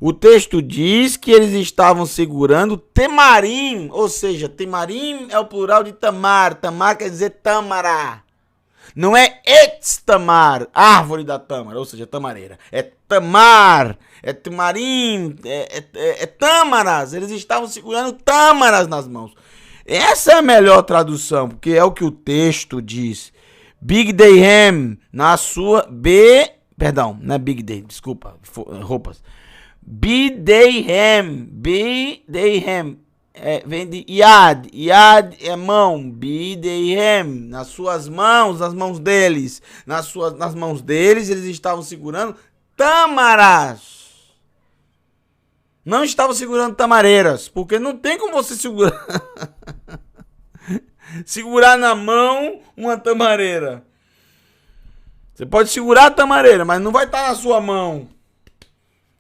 O texto diz que eles estavam segurando temarim, ou seja, temarim é o plural de tamar. Tamar quer dizer tâmara. Não é etz-tamar, árvore da tâmara, ou seja, tamareira. É tamar, é temarim, é tâmaras. Eles estavam segurando tâmaras nas mãos. Essa é a melhor tradução, porque é o que o texto diz. Big Day Ham, na sua... Perdão, não é Big Day, desculpa, roupas. Bidei Ham, vem de Yad é mão, Bidei Ham, nas suas mãos, nas mãos deles. Nas mãos deles, eles estavam segurando tâmaras. Não estavam segurando tamareiras, porque não tem como você segurar segurar na mão uma tamareira. Você pode segurar a tamareira, mas não vai estar na sua mão.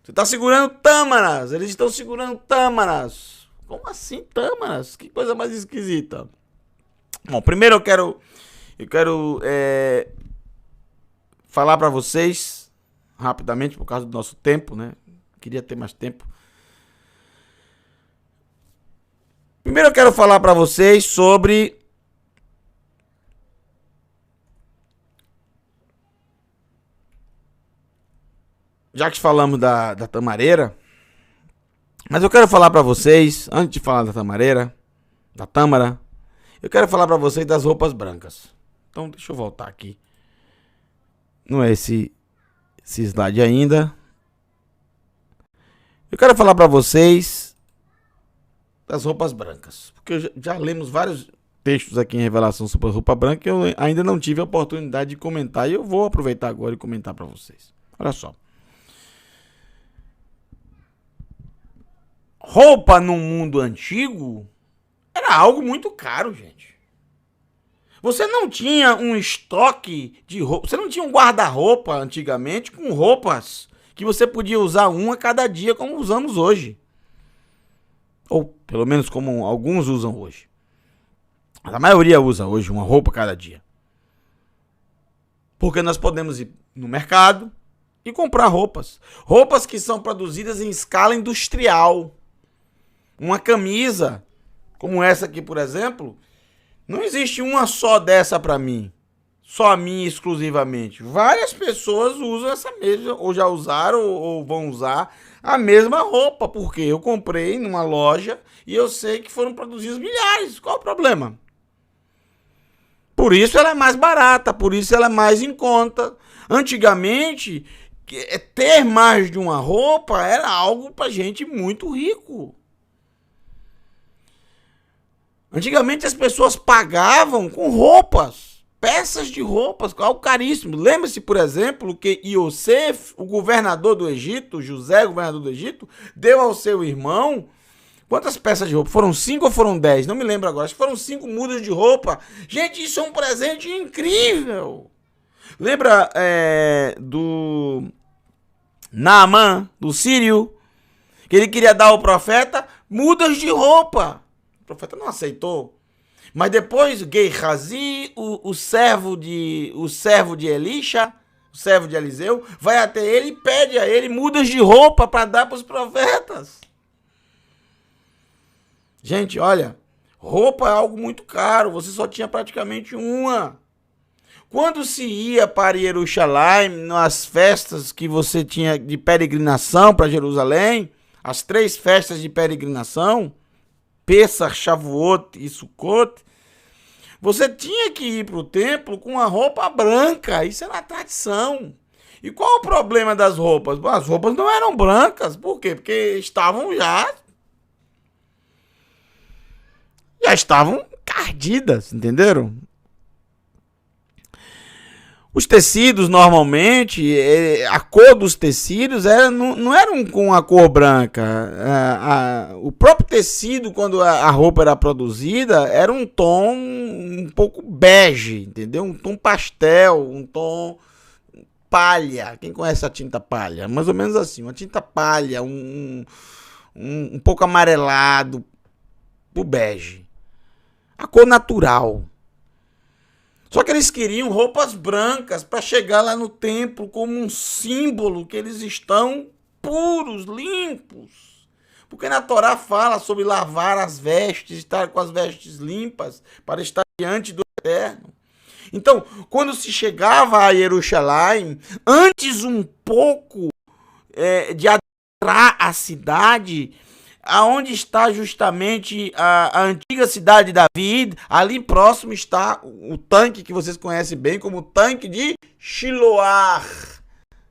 Você está segurando tâmaras. Eles estão segurando tâmaras. Como assim tâmaras? Que coisa mais esquisita. Bom, primeiro eu quero falar para vocês rapidamente, por causa do nosso tempo, né? Queria ter mais tempo. Primeiro eu quero falar para vocês sobre já que falamos da tamareira, mas eu quero falar para vocês, antes de falar da tamareira, da tâmara, eu quero falar para vocês das roupas brancas. Então, deixa eu voltar aqui. Não é esse slide ainda. Eu quero falar para vocês das roupas brancas, porque já lemos vários textos aqui em Revelação sobre a roupa branca e eu ainda não tive a oportunidade de comentar, e eu vou aproveitar agora e comentar para vocês. Olha só. Roupa no mundo antigo era algo muito caro, gente. Você não tinha um estoque de roupa, você não tinha um guarda-roupa antigamente com roupas que você podia usar uma a cada dia como usamos hoje. Ou pelo menos como alguns usam hoje. Mas a maioria usa hoje uma roupa a cada dia. Porque nós podemos ir no mercado e comprar roupas. Roupas que são produzidas em escala industrial. Uma camisa, como essa aqui, por exemplo, não existe uma só dessa para mim. Só a mim exclusivamente. Várias pessoas usam essa mesma, ou já usaram, ou vão usar a mesma roupa, porque eu comprei numa loja e eu sei que foram produzidos milhares. Qual o problema? Por isso ela é mais barata, por isso ela é mais em conta. Antigamente, ter mais de uma roupa era algo pra gente muito rico. Antigamente as pessoas pagavam com roupas, peças de roupas, algo caríssimo. Lembra-se, por exemplo, que Iosef, o governador do Egito, José, governador do Egito, deu ao seu irmão quantas peças de roupa? Foram 5 ou foram 10? Não me lembro agora. Acho que foram 5 mudas de roupa. Gente, isso é um presente incrível. Lembra do Naamã, do Sírio, que ele queria dar ao profeta mudas de roupa. O profeta não aceitou. Mas depois, Gehazi, o servo de Elisha, o servo de Eliseu, vai até ele e pede a ele mudas de roupa para dar para os profetas. Gente, olha, roupa é algo muito caro, você só tinha praticamente uma. Quando se ia para Jerusalém, nas festas que você tinha de peregrinação para Jerusalém, as 3 festas de peregrinação, Pessach, Shavuot e Sukkot, você tinha que ir para o templo com uma roupa branca, isso era a tradição. E qual o problema das roupas? As roupas não eram brancas, por quê? Porque estavam já estavam encardidas, entenderam? Os tecidos, normalmente, a cor dos tecidos não eram com a cor branca. O próprio tecido, quando a roupa era produzida, era um tom um pouco bege, entendeu? Um tom pastel, um tom palha. Quem conhece a tinta palha? Mais ou menos assim, uma tinta palha, um pouco amarelado, pro bege. A cor natural. Só que eles queriam roupas brancas para chegar lá no templo como um símbolo que eles estão puros, limpos. Porque na Torá fala sobre lavar as vestes, estar com as vestes limpas para estar diante do Eterno. Então, quando se chegava a Jerusalém, antes um pouco de adentrar a cidade, aonde está justamente a antiga cidade de David, ali próximo está o tanque que vocês conhecem bem como o tanque de Shiloar.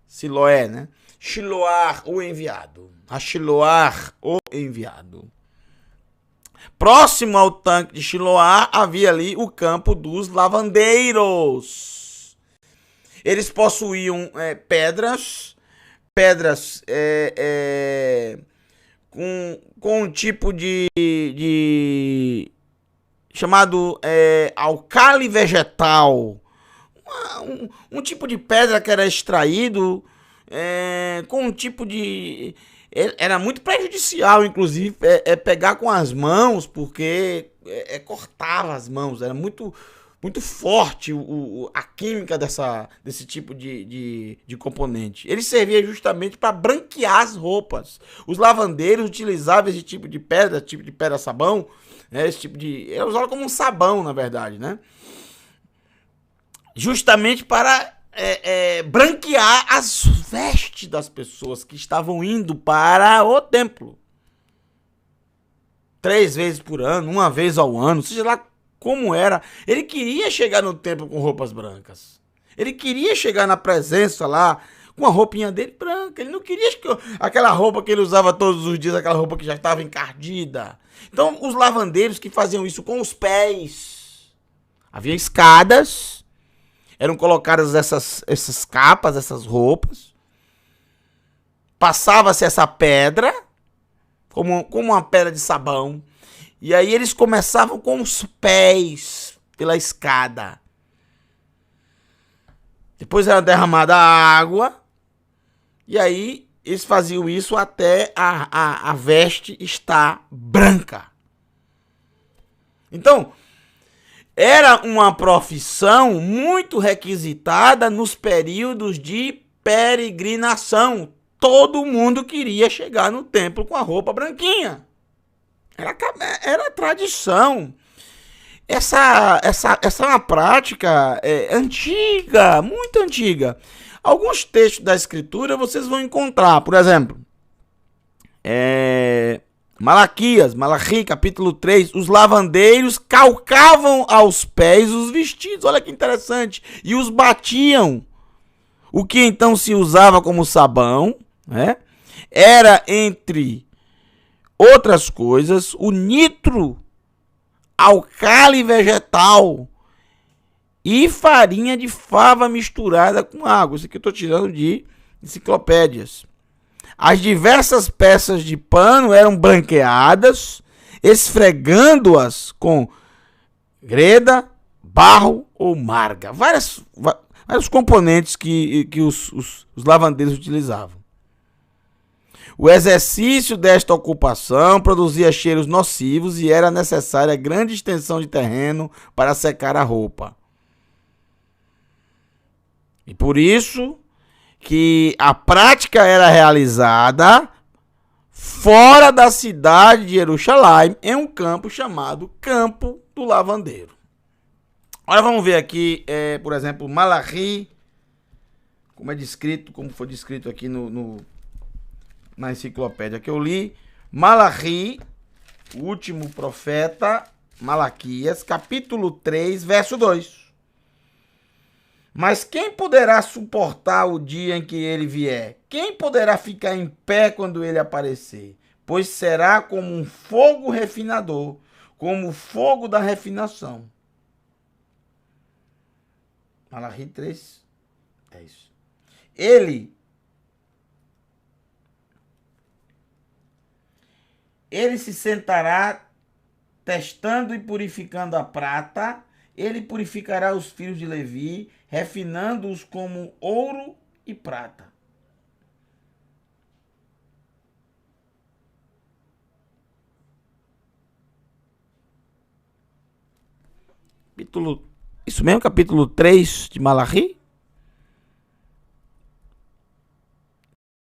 Siloé, né? Shiloar, o enviado. A Shiloar, o enviado. Próximo ao tanque de Shiloar havia ali o campo dos lavandeiros. Eles possuíam pedras com um tipo de chamado alcali vegetal, um tipo de pedra que era extraído com um tipo de... Era muito prejudicial, inclusive, pegar com as mãos, porque cortava as mãos, era muito, muito forte a química desse tipo de componente. Ele servia justamente para branquear as roupas. Os lavandeiros utilizavam esse tipo de pedra sabão, esse tipo de... Era usado como um sabão, na verdade, né? Justamente para branquear as vestes das pessoas que estavam indo para o templo. 3 vezes por ano, 1 vez ao ano, seja lá como era. Ele queria chegar no templo com roupas brancas. Ele queria chegar na presença lá com a roupinha dele branca. Ele não queria aquela roupa que ele usava todos os dias, aquela roupa que já estava encardida. Então, os lavandeiros que faziam isso com os pés. Havia escadas, eram colocadas essas capas, essas roupas. Passava-se essa pedra, como uma pedra de sabão. E aí eles começavam com os pés pela escada. Depois era derramada a água. E aí eles faziam isso até a veste estar branca. Então, era uma profissão muito requisitada nos períodos de peregrinação. Todo mundo queria chegar no templo com a roupa branquinha. Era tradição. Essa é uma prática antiga, muito antiga. Alguns textos da escritura vocês vão encontrar, por exemplo, Malachi, capítulo 3, os lavandeiros calcavam aos pés os vestidos, olha que interessante, e os batiam, o que então se usava como sabão, né? Era, entre outras coisas, o nitro, alcali vegetal e farinha de fava misturada com água. Isso aqui eu estou tirando de enciclopédias. As diversas peças de pano eram branqueadas, esfregando-as com greda, barro ou marga. Vários componentes que os lavandeiros utilizavam. O exercício desta ocupação produzia cheiros nocivos e era necessária grande extensão de terreno para secar a roupa. E por isso que a prática era realizada fora da cidade de Jerusalém, em um campo chamado Campo do Lavandeiro. Agora vamos ver aqui, por exemplo, Malachi, como foi descrito aqui na enciclopédia que eu li. Malachi, o último profeta, Malaquias, capítulo 3, verso 2. Mas quem poderá suportar o dia em que ele vier? Quem poderá ficar em pé quando ele aparecer? Pois será como um fogo refinador, como o fogo da refinação. Malachi 3, é isso. Ele se sentará testando e purificando a prata. Ele purificará os filhos de Levi, refinando-os como ouro e prata. Isso mesmo, capítulo 3 de Malachi?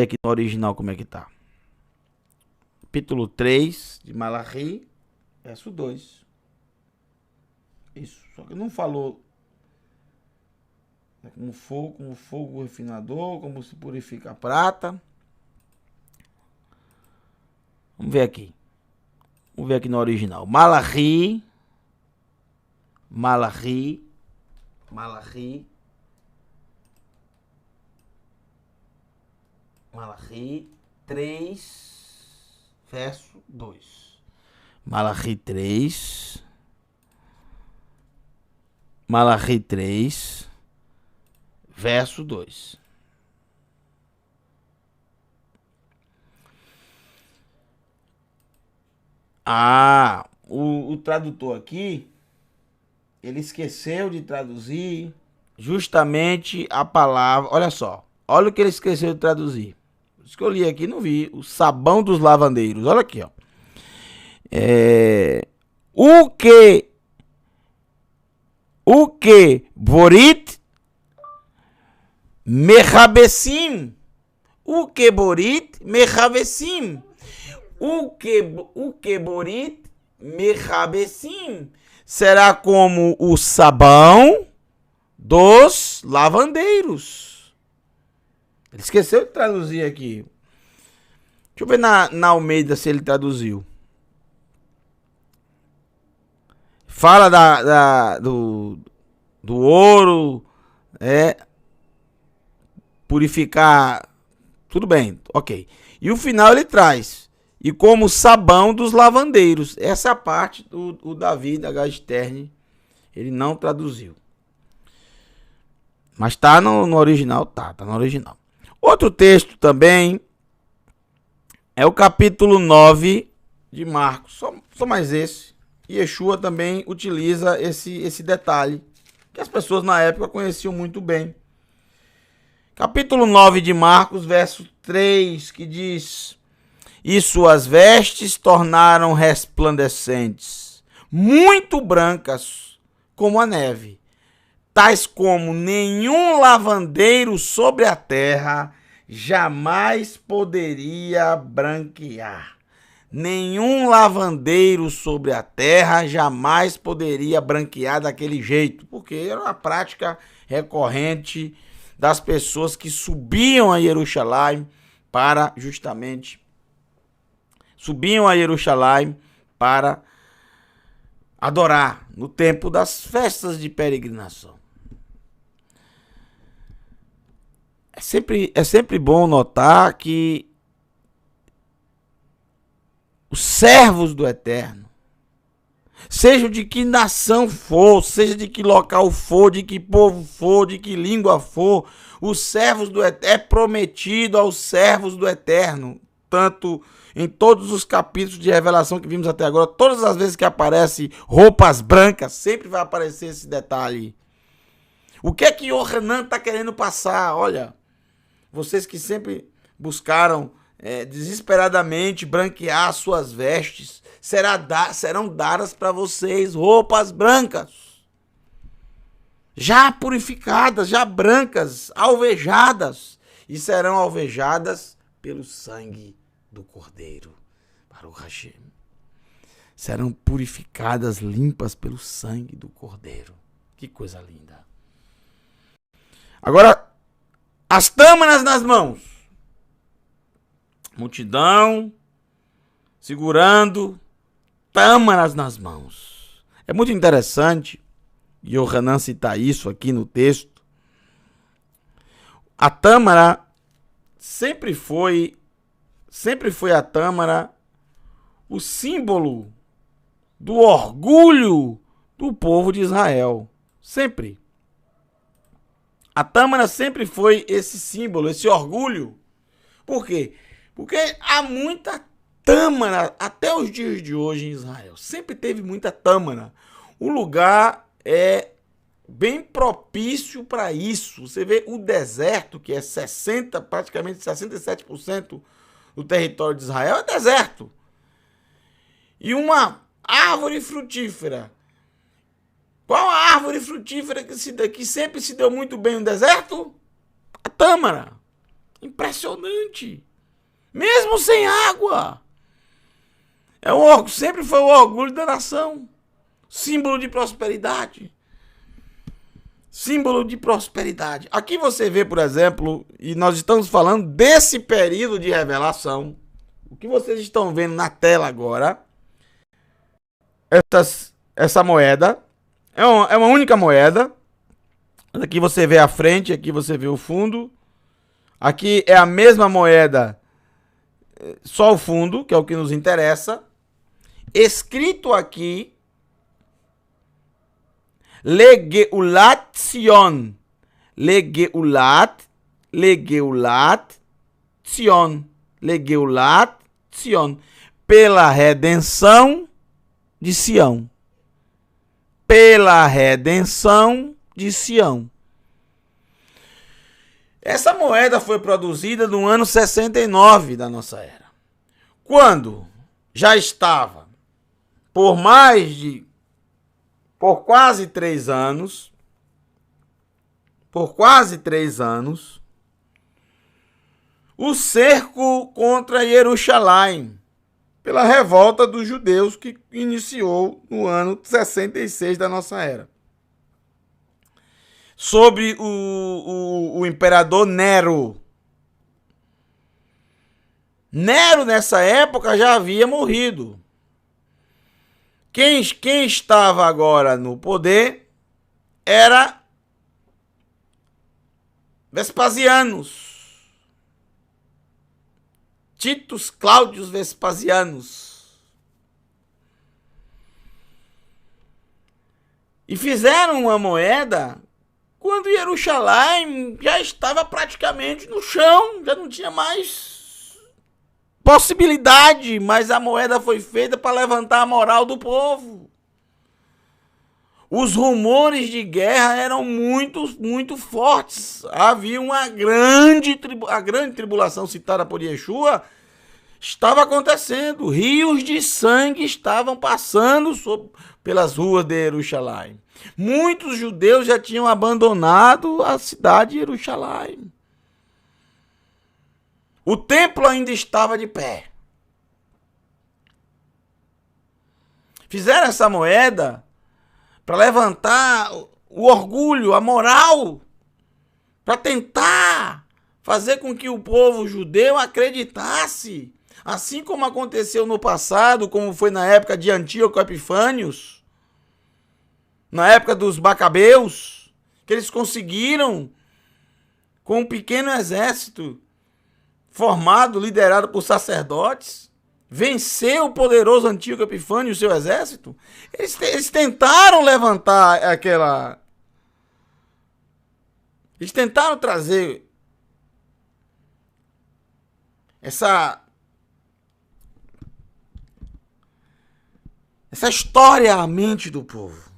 Aqui no original como é que tá. Capítulo 3 de Malachi, verso 2. Isso, só que não falou como fogo refinador, como se purifica a prata. Vamos ver aqui no original. Malachi 3, verso 2. Malachi 3, verso 2. O tradutor aqui, ele esqueceu de traduzir justamente a palavra. Olha só, olha o que ele esqueceu de traduzir. Escolhi aqui, não vi. O sabão dos lavandeiros. Olha aqui, ó. O que borit mechabesim. O que borit mechabesim. O que borit mechabesim. Será como o sabão dos lavandeiros. Ele esqueceu de traduzir aqui. Deixa eu ver na Almeida se ele traduziu. Fala do ouro, purificar, tudo bem, ok. E o final ele traz, e como sabão dos lavandeiros. Essa parte o Davi da H. Stern, ele não traduziu. Mas tá no original, tá no original. Outro texto também é o capítulo 9 de Marcos, só mais esse. Yeshua também utiliza esse detalhe, que as pessoas na época conheciam muito bem. Capítulo 9 de Marcos, verso 3, que diz: E suas vestes tornaram resplandecentes, muito brancas como a neve, tais como nenhum lavandeiro sobre a terra jamais poderia branquear. Nenhum lavandeiro sobre a terra jamais poderia branquear daquele jeito, porque era uma prática recorrente das pessoas que subiam a Jerusalém para adorar no tempo das festas de peregrinação. É sempre bom notar que os servos do Eterno, seja de que nação for, seja de que local for, de que povo for, de que língua for, os servos do Eterno, é prometido aos servos do Eterno, tanto em todos os capítulos de revelação que vimos até agora, todas as vezes que aparece roupas brancas, sempre vai aparecer esse detalhe. O que é que Yohanan está querendo passar? Olha, vocês que sempre buscaram desesperadamente branquear suas vestes, serão dadas para vocês roupas brancas, já purificadas, já brancas, alvejadas, e serão alvejadas pelo sangue do Cordeiro. Baruch Hashem. Serão purificadas, limpas pelo sangue do Cordeiro. Que coisa linda. Agora, as tâmaras nas mãos. Multidão segurando tâmaras nas mãos. É muito interessante, Yohanan citar isso aqui no texto. A tâmara sempre foi a tâmara o símbolo do orgulho do povo de Israel. Sempre. A tâmara sempre foi esse símbolo, esse orgulho. Por quê? Porque há muita tâmara até os dias de hoje em Israel. Sempre teve muita tâmara. O lugar é bem propício para isso. Você vê o deserto, que é praticamente 67% do território de Israel, é deserto. E uma árvore frutífera. Qual a árvore frutífera que sempre se deu muito bem no deserto? A tâmara. Impressionante. Mesmo sem água. Sempre foi o orgulho da nação. Símbolo de prosperidade. Símbolo de prosperidade. Aqui você vê, por exemplo, e nós estamos falando desse período de revelação. O que vocês estão vendo na tela agora, essa moeda, é uma única moeda. Aqui você vê a frente, aqui você vê o fundo. Aqui é a mesma moeda, só o fundo, que é o que nos interessa. Escrito aqui, Legeulat Sion. Legeulat Sion. Legeulat Sion. pela redenção de Sião. Pela redenção de Sião. Essa moeda foi produzida no ano 69 da nossa era. Quando já estava por quase 3 anos, o cerco contra Jerusalém, pela revolta dos judeus que iniciou no ano 66 da nossa era. Sobre o imperador Nero. Nero, nessa época, já havia morrido. Quem estava agora no poder era Vespasianos. Titus Cláudios Vespasianos. E fizeram uma moeda quando Jerusalém já estava praticamente no chão, já não tinha mais possibilidade, mas a moeda foi feita para levantar a moral do povo. Os rumores de guerra eram muito fortes. Havia a grande tribulação citada por Yeshua estava acontecendo. Rios de sangue estavam passando pelas ruas de Jerusalém. Muitos judeus já tinham abandonado a cidade de Jerusalém. O templo ainda estava de pé. Fizeram essa moeda para levantar o orgulho, a moral, para tentar fazer com que o povo judeu acreditasse, assim como aconteceu no passado, como foi na época de Antíoco Epifânios, na época dos Macabeus, que eles conseguiram, com um pequeno exército formado, liderado por sacerdotes, vencer o poderoso Antíoco Epifânio e o seu exército. Eles tentaram levantar aquela... Eles tentaram trazer essa história à mente do povo.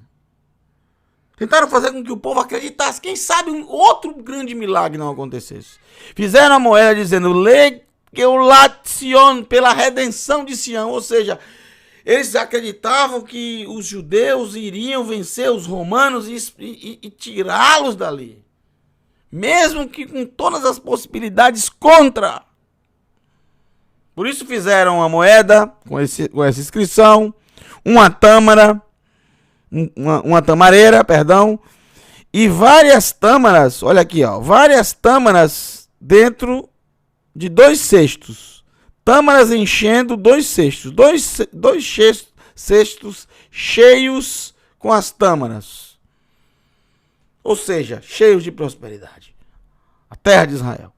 Tentaram fazer com que o povo acreditasse. Quem sabe um outro grande milagre não acontecesse. Fizeram a moeda dizendo Sion, pela redenção de Sião. Ou seja, eles acreditavam que os judeus iriam vencer os romanos e tirá-los dali. Mesmo que com todas as possibilidades contra. Por isso fizeram a moeda com essa inscrição, uma tamareira, e várias tâmaras, olha aqui, ó, várias tâmaras dentro de 2 cestos. Tâmaras enchendo 2 cestos. 2 cestos cheios com as tâmaras. Ou seja, cheios de prosperidade. A terra de Israel.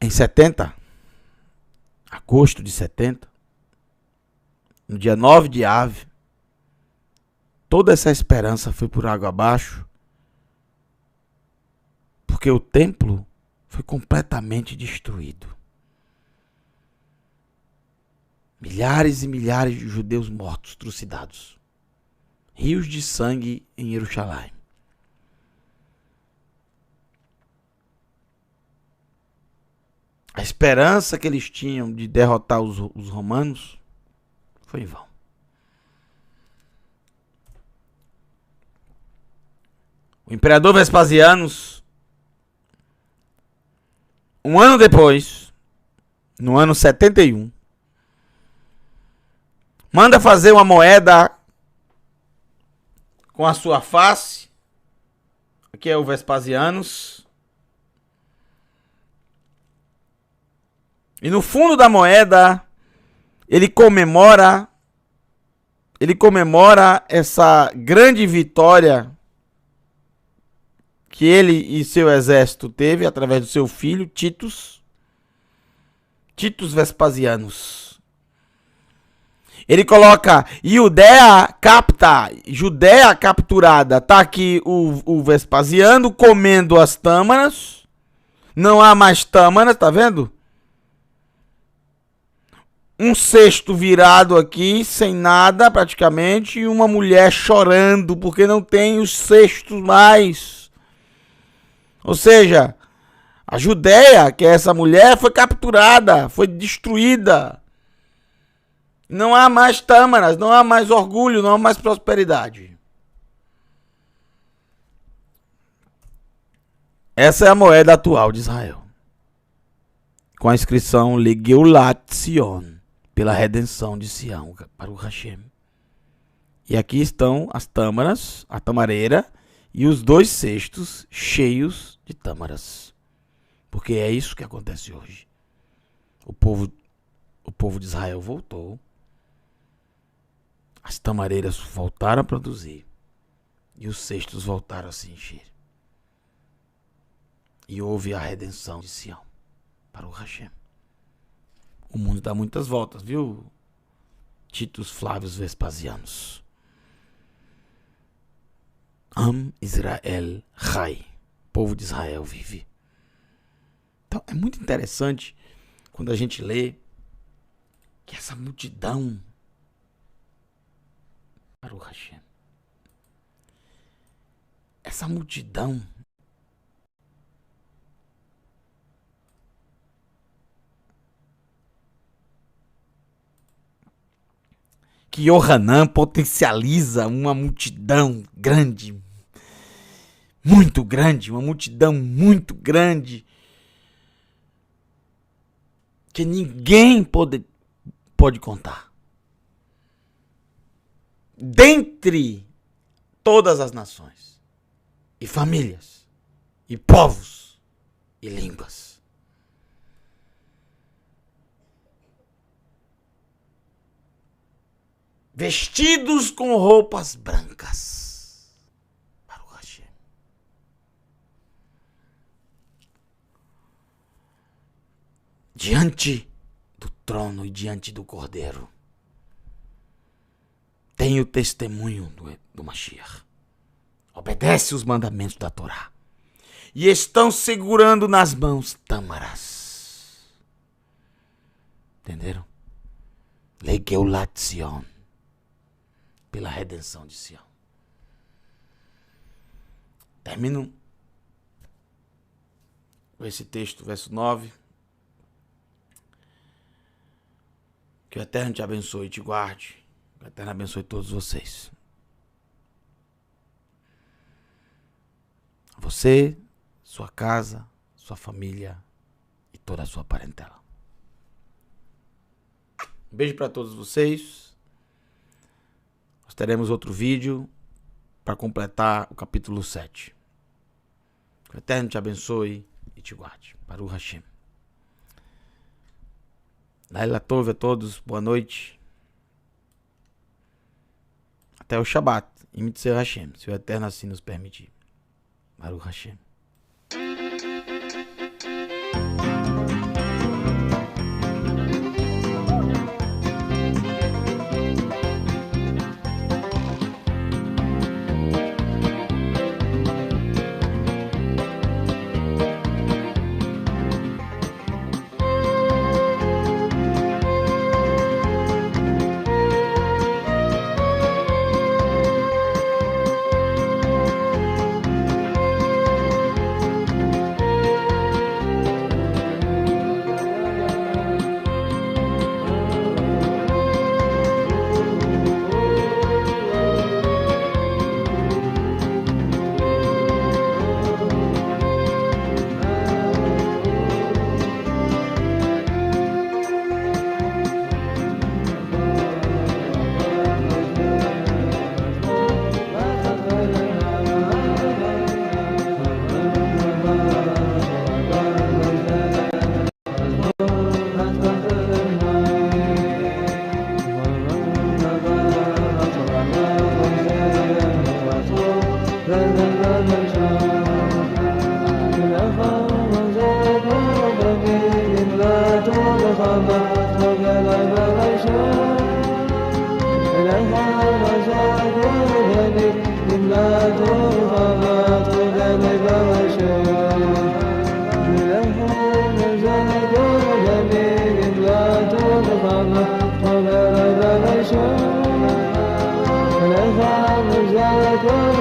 Em 70, agosto de 70, no dia 9 de Ave, toda essa esperança foi por água abaixo, porque o templo foi completamente destruído. Milhares e milhares de judeus mortos, trucidados. Rios de sangue em Jerusalém. A esperança que eles tinham de derrotar os romanos foi em vão. O imperador Vespasianos, um ano depois, no ano 71, manda fazer uma moeda com a sua face. Aqui é o Vespasianos. E no fundo da moeda, ele comemora essa grande vitória que ele e seu exército teve através do seu filho, Titus Vespasianos. Ele coloca Judéia capturada. Tá aqui o Vespasiano comendo as tâmaras. Não há mais tâmaras, tá vendo? um cesto virado aqui, sem nada praticamente, e uma mulher chorando porque não tem os cestos mais. Ou seja, a Judéia, que é essa mulher, foi capturada, foi destruída. Não há mais tâmaras, não há mais orgulho, não há mais prosperidade. Essa é a moeda atual de Israel, com a inscrição Legeulat Sion, pela redenção de Sião, para o Hashem. E aqui estão as tâmaras, a tamareira e os 2 cestos cheios de tâmaras. Porque é isso que acontece hoje. O povo de Israel voltou. As tamareiras voltaram a produzir. E os cestos voltaram a se encher. E houve a redenção de Sião para o Hashem. O mundo dá muitas voltas, viu? Titus Flávios Vespasianos. Am Israel Chai. O povo de Israel vive. Então é muito interessante quando a gente lê que essa multidão para o Hashem. Essa multidão que Yohanan potencializa uma multidão grande, muito grande, uma multidão muito grande, que ninguém pode contar. Dentre todas as nações, e famílias, e povos, e línguas. Vestidos com roupas brancas para o Hashem. Diante do trono e diante do Cordeiro. Tem o testemunho do Mashiach. Obedece os mandamentos da Torá. E estão segurando nas mãos tâmaras. Entenderam? Legeulat Sion. Pela redenção de Sião. Termino com esse texto, verso 9. Que o Eterno te abençoe e te guarde. Que o Eterno abençoe todos vocês. Você, sua casa, sua família e toda a sua parentela. Um beijo para todos vocês. Nós teremos outro vídeo para completar o capítulo 7. Que o Eterno te abençoe e te guarde. Para o Hashem. Laila Tov a todos, boa noite. Até o Shabbat, em Mitzvah Hashem, se o Eterno assim nos permitir. Para o Hashem. Baba Thank you.